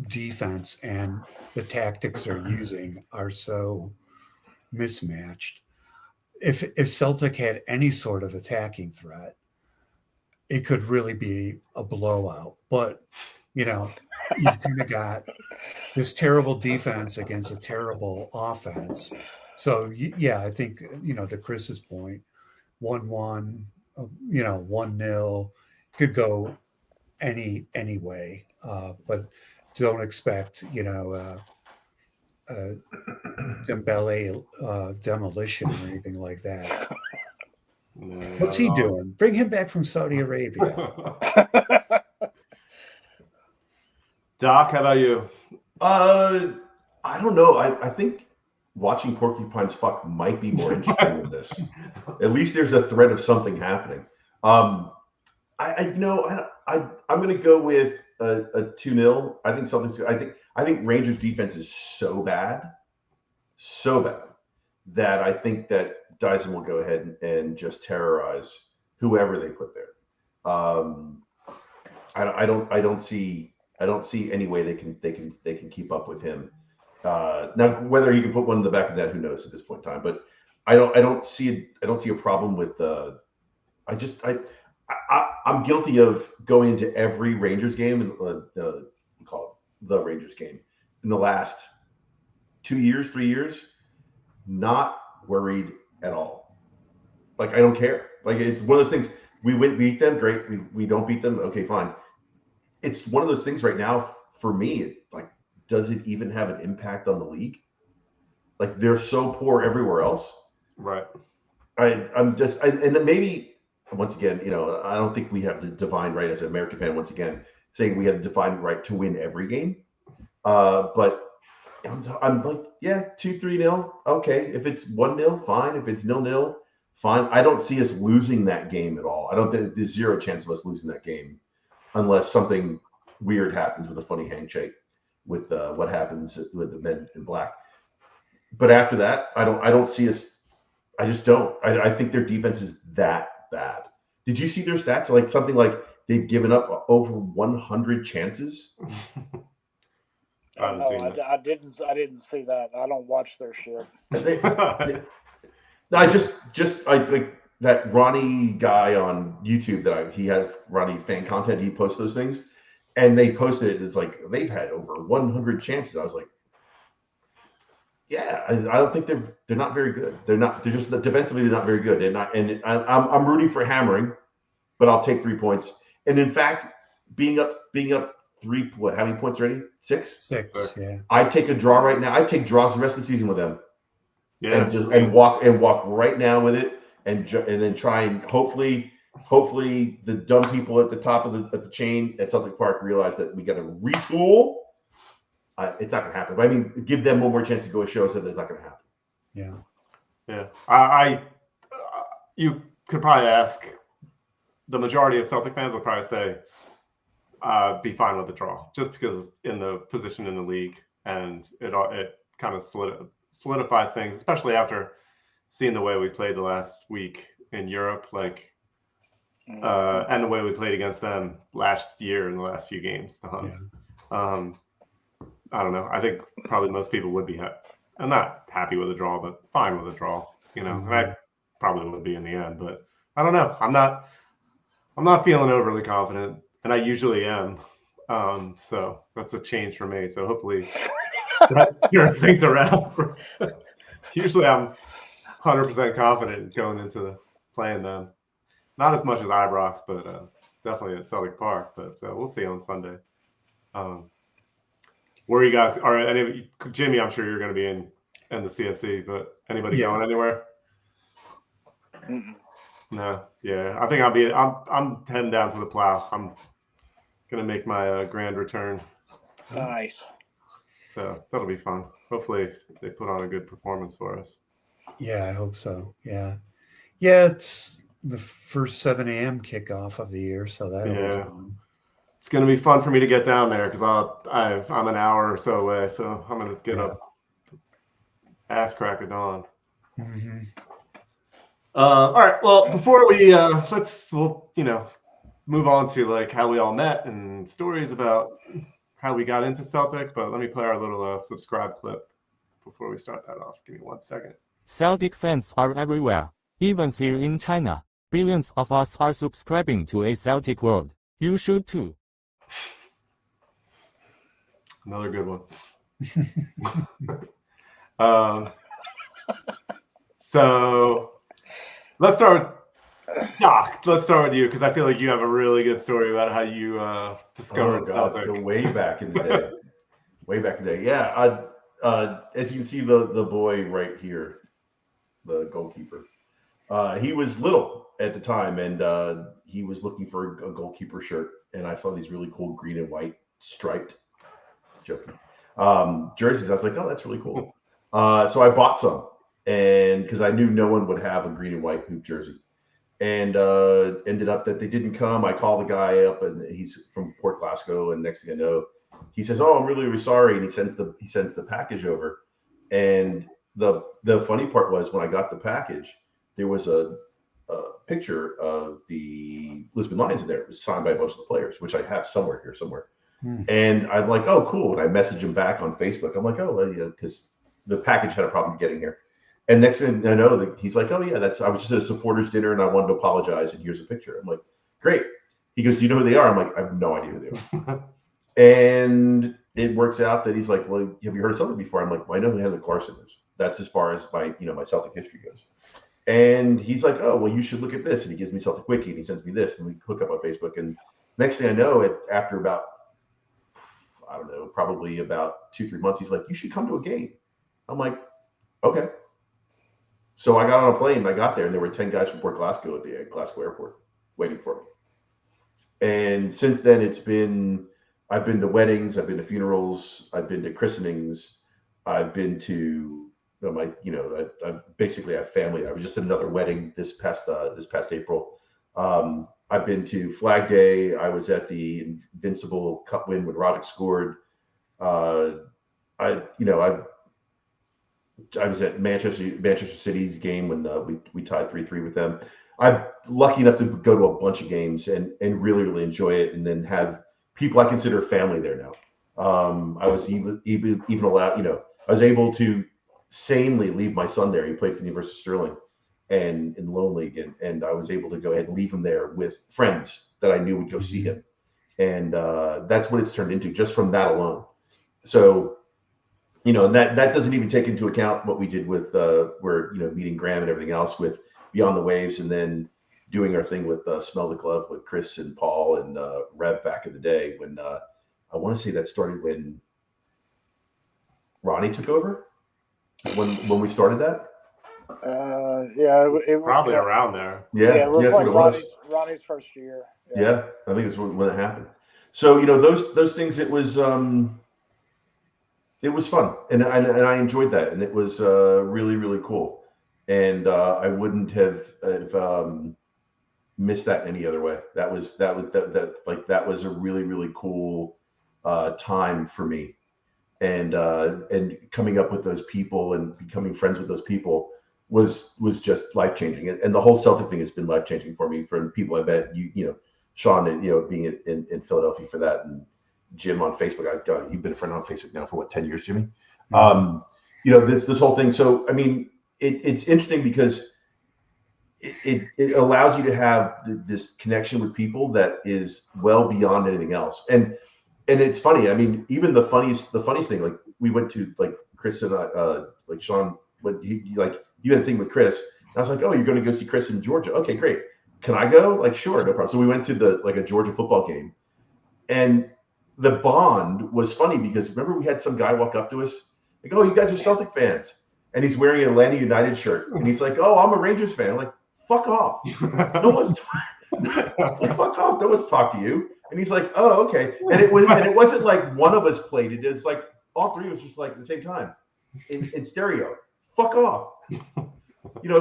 defense and the tactics they're using are so mismatched. If Celtic had any sort of attacking threat, it could really be a blowout. But you've kind of got this terrible defense against a terrible offense. So yeah, I think to Chris's point, 1-1, 1-0 could go any way, but don't expect Dembele demolition or anything like that. No, What's he doing? Bring him back from Saudi Arabia. Doc, how about you? I don't know. I think watching porcupines fuck might be more interesting than this. At least there's a thread of something happening. I'm going to go with a 2-0. I think something's. I think Rangers defense is so bad that I think that Dyson will go ahead and just terrorize whoever they put there. I don't see any way they can keep up with him. Now, whether he can put one in the back of that, who knows at this point in time. But I don't see a problem with the. I'm guilty of going into every Rangers game and call it the Rangers game in the last 2 years, 3 years, not worried at all. Like, I don't care. Like, it's one of those things. We beat them, great. We don't beat them, okay, fine. It's one of those things right now for me. Does it even have an impact on the league? Like, they're so poor everywhere else. Right. And maybe once again, I don't think we have the divine right as an American fan. Once again, saying we have the divine right to win every game. But I'm like, yeah, 2-3-0. Okay, if it's 1-0, fine. If it's 0-0, fine. I don't see us losing that game at all. I don't think there's zero chance of us losing that game unless something weird happens with a funny handshake with what happens with the men in black. But after that, I don't see us. I just don't. I think their defense is that bad. Did you see their stats? Like something like they've given up over 100 chances. I didn't see that. I don't watch their shit. I think that Ronnie guy on YouTube he had Ronnie fan content. He posts those things, and they posted it as like they've had over 100 chances. I was like, yeah, I don't think they're not very good. They're just defensively they're not very good. They're not, and I'm rooting for hammering, but I'll take 3 points. And in fact, being up 3. How many points already? 6. 6. Yeah. I take a draw right now. I take draws the rest of the season with them. Yeah. And walk right now with it, and then try and hopefully the dumb people at the top of the chain at Celtic Park realize that we got to retool. It's not going to happen. But I mean, give them one more chance to go and show us that it's not going to happen. Yeah. You could probably ask. The majority of Celtic fans would probably say, be fine with the draw, just because in the position in the league, and it kind of solidifies things, especially after seeing the way we played the last week in Europe, and the way we played against them last year in the last few games, the Huns. Yeah. I don't know. I think probably most people would be I'm not happy with a draw, but fine with a draw. And I probably would be in the end, but I don't know. I'm not feeling overly confident, and I usually am. So that's a change for me. So hopefully that turns things around. Usually I'm 100% confident going into playing them. Not as much as Ibrox, but definitely at Celtic Park. But we'll see on Sunday. Where you guys are? Jimmy, I'm sure you're going to be in the CSC, but anybody going anywhere? No. Yeah, I think I'm heading down to the Plow. I'm going to make my grand return. Nice. So that'll be fun. Hopefully they put on a good performance for us. Yeah, I hope so. Yeah. Yeah, it's the first 7 a.m. kickoff of the year, so that'll be fun. It's going to be fun for me to get down there because I'm an hour or so away, so I'm going to get up ass crack of dawn. Mm-hmm. All right. Well, before we we'll move on to like how we all met and stories about how we got into Celtic. But let me play our little subscribe clip before we start that off. Give me 1 second. Celtic fans are everywhere, even here in China. Billions of us are subscribing to A Celtic World. You should too. Another good one. um, so let's start with Doc. Let's start with you because I feel like you have a really good story about how you discovered Celtic. Go way back in the day. Way back in the day. Yeah. As you can see, the boy right here, the goalkeeper, he was little at the time, and he was looking for a goalkeeper shirt, and I saw these really cool green and white striped jerseys. I was like, oh, that's really cool. So I bought some, and because I knew no one would have a green and white hoop jersey, and ended up that they didn't come. I call the guy up, and he's from Port Glasgow, and next thing I know, he says, "Oh, I'm really, really sorry," and he sends the package over. And the funny part was when I got the package, there was a picture of the Lisbon Lions in there. It was signed by a bunch of the players, which I have somewhere here. And I'm like, oh, cool. And I message him back on Facebook. I'm like, oh, well, because the package had a problem getting here. And next thing I know, he's like, oh, yeah, I was just at a supporters dinner and I wanted to apologize. And here's a picture. I'm like, great. He goes, do you know who they are? I'm like, I have no idea who they are. And it works out that he's like, well, have you heard of Celtic before? I'm like, well, I know who Henrik Larsson is. That's as far as my Celtic history goes. And he's like, oh, well, you should look at this. And he gives me Celtic Wiki and he sends me this. And we hook up on Facebook. And next thing I know, after about, I don't know, probably about 2-3 months, he's like, you should come to a game. I'm like, okay. So I got on a plane and I got there and there were 10 guys from Port Glasgow at the Glasgow airport waiting for me. And since then I've been to weddings, I've been to funerals, I've been to christenings, I've been to I basically have family. I was just at another wedding this past April. I've been to Flag Day. I was at the Invincible Cup win when Roddick scored. I was at Manchester City's game when we tied 3-3 with them. I'm lucky enough to go to a bunch of games and really, really enjoy it, and then have people I consider family there now. I was even allowed, I was able to sanely leave my son there. He played for the University of Sterling and in Lone League, and I was able to go ahead and leave him there with friends that I knew would go see him. And that's what it's turned into just from that alone. So, that doesn't even take into account what we did with meeting Graham and everything else with Beyond the Waves, and then doing our thing with Smell the Glove with Chris and Paul and Rev back in the day when I want to say that started when Ronnie took over. When we started that? It Probably around there. Yeah, it was like Ronnie's first year. Yeah, I think it's when it happened. So those things. It was fun, and I enjoyed that, and it was really, really cool. And I wouldn't have missed that any other way. That was a really, really cool time for me. And coming up with those people and becoming friends with those people was just life-changing. And the whole Celtic thing has been life-changing for me, from people I met, Sean, being in Philadelphia for that, and Jim on Facebook. You've been a friend on Facebook now for 10 years, Jimmy? Mm-hmm. This whole thing. So, I mean, it's interesting because it allows you to have this connection with people that is well beyond anything else. And it's funny. I mean, even the funniest thing, like we went to, like Chris and I, like Sean, when you had a thing with Chris. And I was like, oh, you're going to go see Chris in Georgia? Okay, great. Can I go? Like, sure, no problem. So we went to a Georgia football game, and the bond was funny because remember we had some guy walk up to us like, oh, you guys are Celtic fans, and he's wearing an Atlanta United shirt, and he's like, oh, I'm a Rangers fan. I'm like, fuck off. No one's fuck off. No one's talked to you. And he's like, oh, okay. And it wasn't like one of us played it. It's like all three of us just like at the same time in stereo. Fuck off.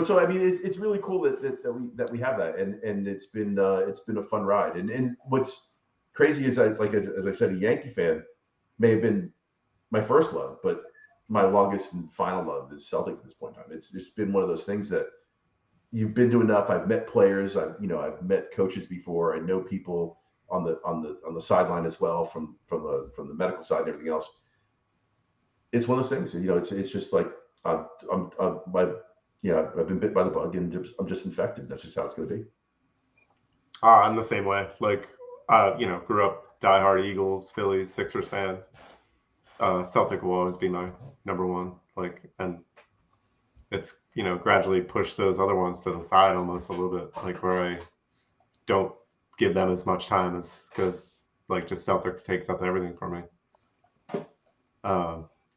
So I mean, it's really cool that we have that, and it's been a fun ride. And what's crazy is as I said, a Yankee fan may have been my first love, but my longest and final love is Celtic at this point in time. It's just been one of those things that you've been to enough. I've met players. I've met coaches before. I know people on the sideline as well from the medical side and everything else. It's one of those things. It's just like I've been bit by the bug, and I'm just infected. That's just how it's going to be. I'm the same way. Like, grew up diehard Eagles, Phillies, Sixers fans. Celtic will always be my number one. Like, and it's, gradually pushed those other ones to the side almost a little bit, like where I don't give them as much time as because like just Celtics takes up everything for me.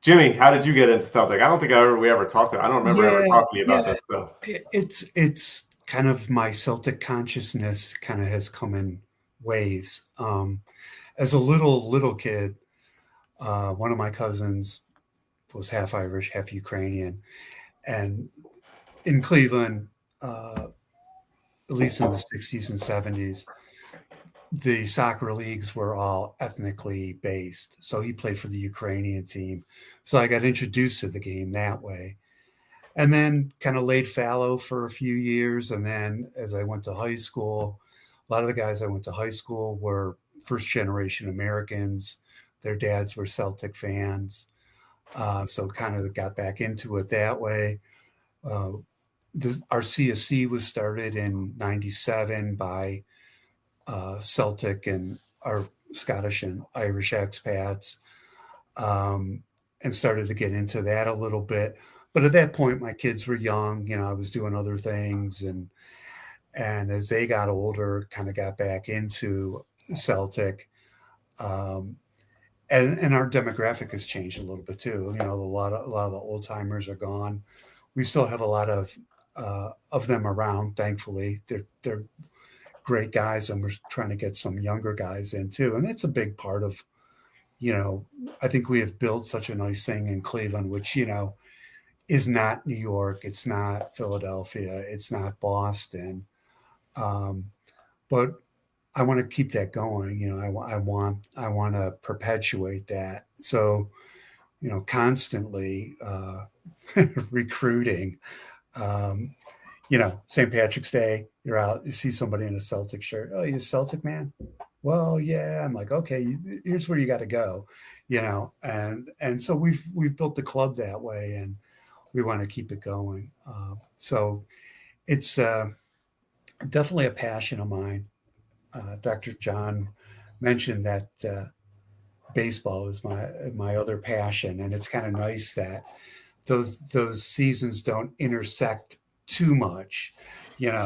Jimmy, how did you get into Celtic? I don't think we ever talked to. I don't remember ever talking to you about this. So. It's kind of my Celtic consciousness kind of has come in waves. As a little kid, one of my cousins was half Irish, half Ukrainian, and in Cleveland, at least in the 60s and 70s, the soccer leagues were all ethnically based. So he played for the Ukrainian team. So I got introduced to the game that way. And then kind of laid fallow for a few years. And then as I went to high school, a lot of the guys I went to high school were first generation Americans. Their dads were Celtic fans. So kind of got back into it that way. Our CSC was started in '97 by Celtic and our Scottish and Irish expats, and started to get into that a little bit. But at that point, my kids were young. I was doing other things, and as they got older, kind of got back into Celtic. And our demographic has changed a little bit too. A lot of the old timers are gone. We still have a lot of them around. Thankfully, they're great guys, and we're trying to get some younger guys in too. And that's a big part of, I think we have built such a nice thing in Cleveland, which, is not New York. It's not Philadelphia. It's not Boston. But I want to keep that going. I want to perpetuate that. So, constantly recruiting. St. Patrick's Day, you're out, you see somebody in a Celtic shirt. Oh, you a Celtic man? Well, yeah. I'm like, okay, here's where you got to go, and so we've built the club that way, and we want to keep it going. So it's definitely a passion of mine. Dr. John mentioned that baseball is my other passion, and it's kind of nice that those seasons don't intersect too much. The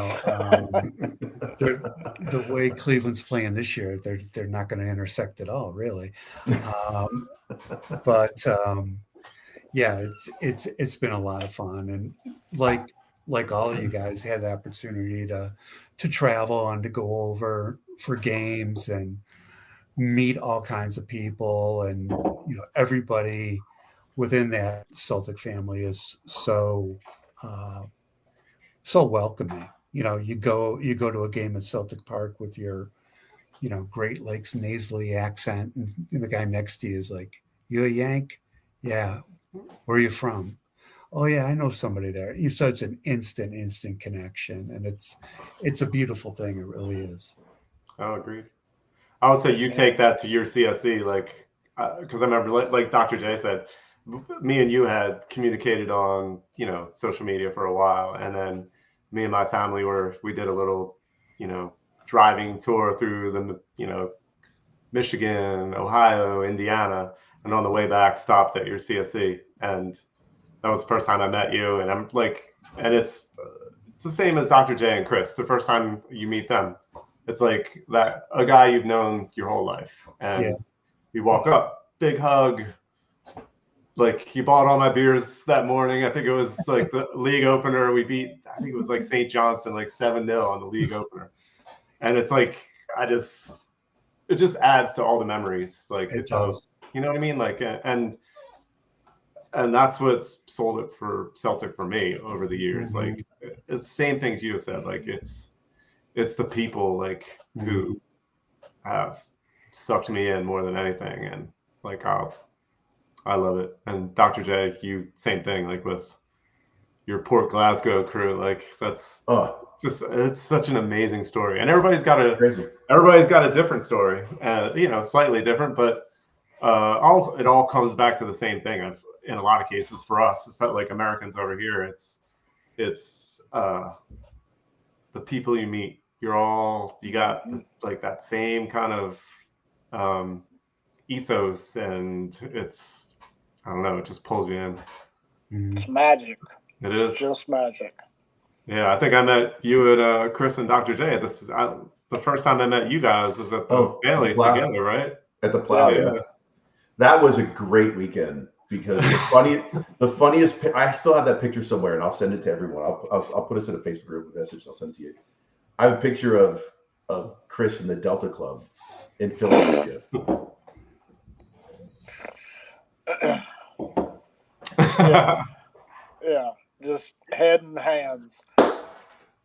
way Cleveland's playing this year, they're not going to intersect at all, really. But yeah, it's been a lot of fun, and like all of you guys had the opportunity to travel and to go over for games and meet all kinds of people, and everybody within that Celtic family is so welcoming. You go to a game at Celtic Park with your Great Lakes nasally accent, and the guy next to you is like, "You a Yank? Yeah. Where are you from? Oh yeah, I know somebody there." It's such an instant connection, and it's a beautiful thing. It really is. Oh, agreed. I would say you take that to your CSC, like, because I remember, like Dr. J said, me and you had communicated on, social media for a while, and then me and my family we did a little, driving tour through the, Michigan, Ohio, Indiana, and on the way back stopped at your CSC, and that was the first time I met you, and I'm like, and it's the same as Dr. J and Chris. The first time you meet them, it's like that a guy you've known your whole life, and you walk up, big hug. Like, he bought all my beers that morning. I think it was like the league opener. We beat, I think it was like St. Johnson, like 7-0 on the league opener. And it's like, it just adds to all the memories. Like, it does. You know what I mean? Like, and that's what's sold it for Celtic for me over the years. Mm-hmm. Like, it's the same things you have said. Like, it's the people, like, who have sucked me in more than anything. And like, I love it. And Dr. J, you same thing, like with your Port Glasgow crew. Like, that's it's such an amazing story. And everybody's got a different story, slightly different, but it all comes back to the same thing. In a lot of cases for us, especially like Americans over here, it's the people you meet. You got like that same kind of ethos, and it's, I don't know, it just pulls you in. It's magic. It is It's just magic. Yeah, I think I met you at Chris and Dr. J. The first time I met you guys was at the family together, right? At the Plow, yeah. That was a great weekend because the funniest. I still have that picture somewhere, and I'll send it to everyone. I'll put us in a Facebook group message. I'll send it to you. I have a picture of Chris in the Delta Club in Philadelphia. Yeah, just head and hands.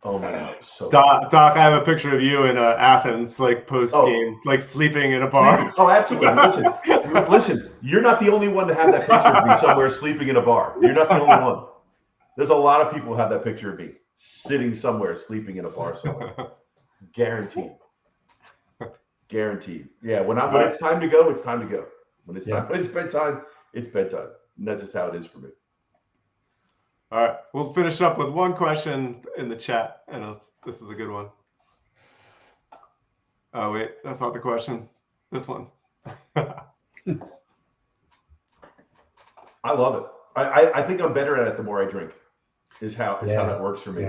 Oh my God! So Doc, I have a picture of you in Athens, like post game, like sleeping in a bar. Oh, absolutely. Listen. You're not the only one to have that picture of me somewhere sleeping in a bar. You're not the only one. There's a lot of people who have that picture of me sitting somewhere sleeping in a bar somewhere. Guaranteed. Yeah. When it's time to go, it's time to go. When it's bedtime, it's bedtime. And that's just how it is for me. All right, we'll finish up with one question in the chat, and this is a good one. Oh wait, that's not the question. This one. I love it. I think I'm better at it the more I drink. Is how that works for me.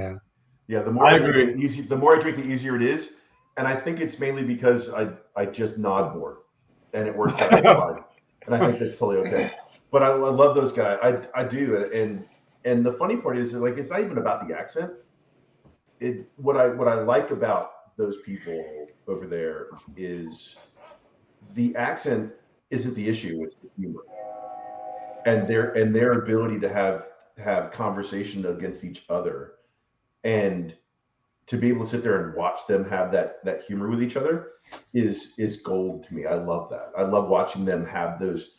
Yeah. The more I drink, the more I drink, the easier it is. And I think it's mainly because I just nod more, and it works out fine. And I think that's totally okay. But I love those guys. I do, and the funny part is, like, it's not even about the accent. What I like about those people over there is the accent isn't the issue; it's the humor, and their ability to have conversation against each other, and to be able to sit there and watch them have that humor with each other is gold to me. I love that. I love watching them have those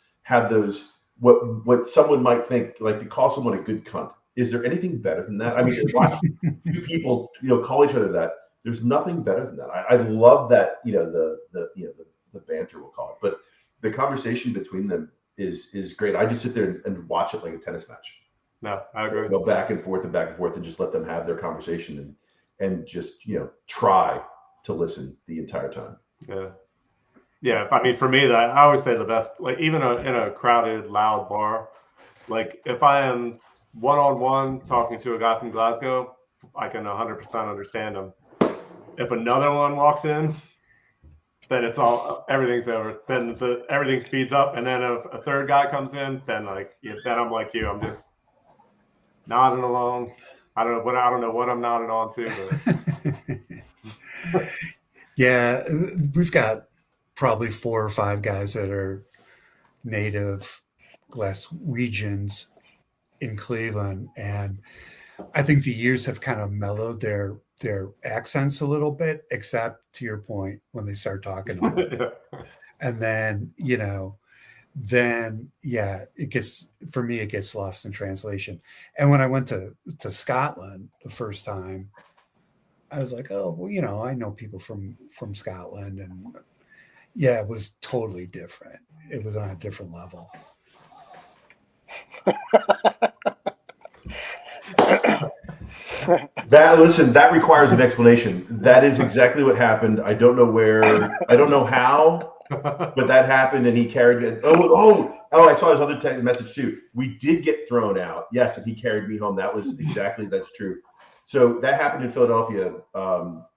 what someone might think, like, to call someone a good cunt. Is there anything better than that? I mean, to watch two people, call each other that. There's nothing better than that. I love that, the banter, we'll call it, but the conversation between them is great. I just sit there and watch it like a tennis match. No, I agree. Go back and forth and just let them have their conversation and just, try to listen the entire time. Yeah. I mean, for me, I always say the best, like, even in a crowded, loud bar, like, if I am one-on-one talking to a guy from Glasgow, I can 100% understand him. If another one walks in, then everything's over. Then everything speeds up, and then if a third guy comes in, then I'm like you. I'm just nodding along. I don't know what I'm nodding on to. But. Yeah, we've got probably 4 or 5 guys that are native Glaswegians in Cleveland, and I think the years have kind of mellowed their accents a little bit, except, to your point, when they start talking about it. And then it gets lost in translation. And when I went to Scotland the first time, I was like, oh, well, I know people from Scotland, and it was totally different. It was on a different level. That requires an explanation. That is exactly what happened. I don't know how, but that happened, and he carried it. Oh, I saw his other text message too. We did get thrown out. Yes, and he carried me home. That's true. So that happened in Philadelphia,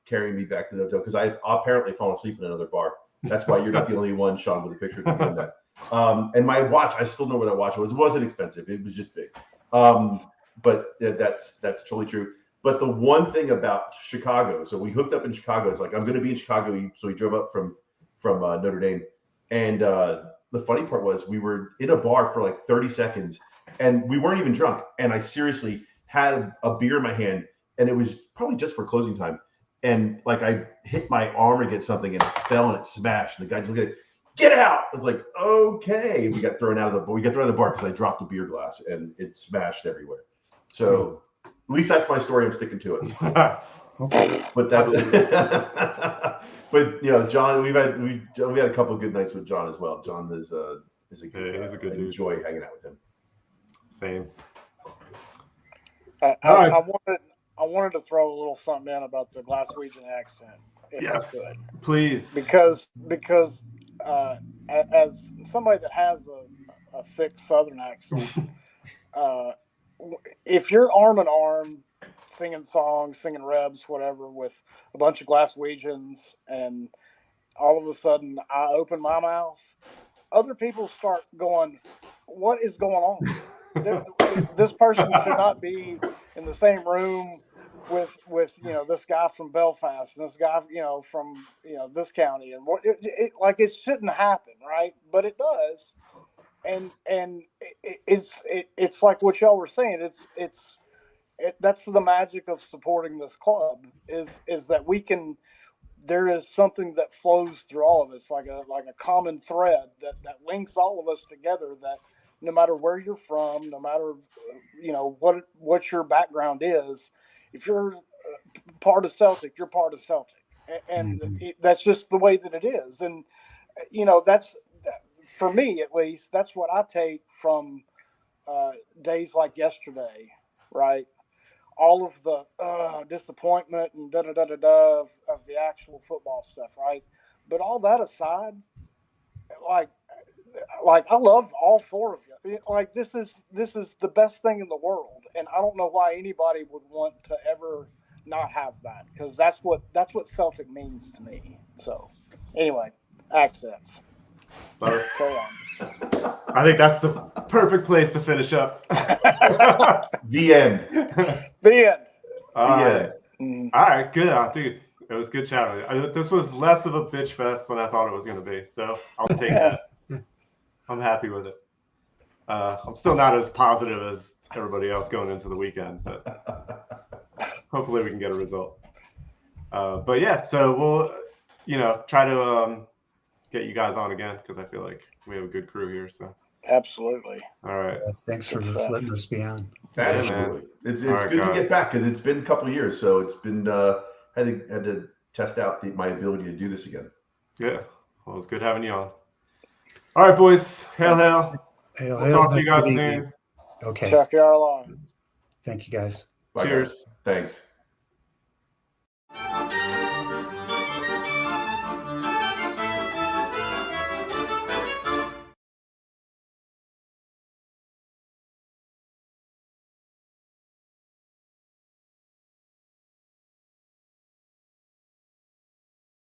carrying me back to the hotel because I apparently fallen asleep in another bar. That's why you're not the only one, Sean, with a picture of me doing that. And my watch, I still know where that watch was. It wasn't expensive. It was just big. But that's totally true. But the one thing about Chicago, so we hooked up in Chicago. It's like, I'm going to be in Chicago. So we drove up from Notre Dame. And the funny part was we were in a bar for like 30 seconds and we weren't even drunk. And I seriously had a beer in my hand, and it was probably just for closing time. And like I hit my arm against something and it fell and it smashed. And the guy just looked at it, get out. I was like, okay. We got thrown out of the bar because I dropped a beer glass and it smashed everywhere. So at least that's my story. I'm sticking to it. But that's but John, we've had a couple of good nights with John as well. John is a good guy. He's a good dude. Enjoy hanging out with him. Same. I wanted to throw a little something in about the Glaswegian accent, if I could. Please. Because as somebody that has a thick Southern accent, if you're arm in arm singing songs, singing rebs, whatever, with a bunch of Glaswegians, and all of a sudden I open my mouth, other people start going, "What is going on? This person should not be in the same room with this guy from Belfast and this guy from this county, and what like it shouldn't happen, right? But it does, and it's like what y'all were saying. That's the magic of supporting this club is that we can. There is something that flows through all of us, like a common thread that links all of us together. That no matter where you're from, no matter what your background is, if you're part of Celtic, you're part of Celtic, and that's just the way that it is. And that's for me at least. That's what I take from days like yesterday, right? All of the disappointment and of the actual football stuff, right? But all that aside, like I love all four of you. Like this is the best thing in the world, and I don't know why anybody would want to ever not have that, because that's what Celtic means to me. So anyway, accents. Love it. Carry on. I think that's the perfect place to finish up. The end. The end. All The right. end. All right, good. Dude, it was good chatting. This was less of a bitch fest than I thought it was going to be, so I'll take that. I'm happy with it. I'm still not as positive as everybody else going into the weekend, but hopefully we can get a result. But yeah, so we'll, try to get you guys on again, because I feel like we have a good crew here. So absolutely. All right. Thanks for letting us be on. Absolutely. It's right, good guys. to get back, because it's been a couple of years, so it's been had to test out my ability to do this again. Yeah. Well, it's good having you on. All right, boys. Hail, hail. Hail, We'll hail. talk to you guys Good soon. evening. Okay. Chuck Yarlaw. Thank you, guys. Bye, Cheers. guys. Thanks.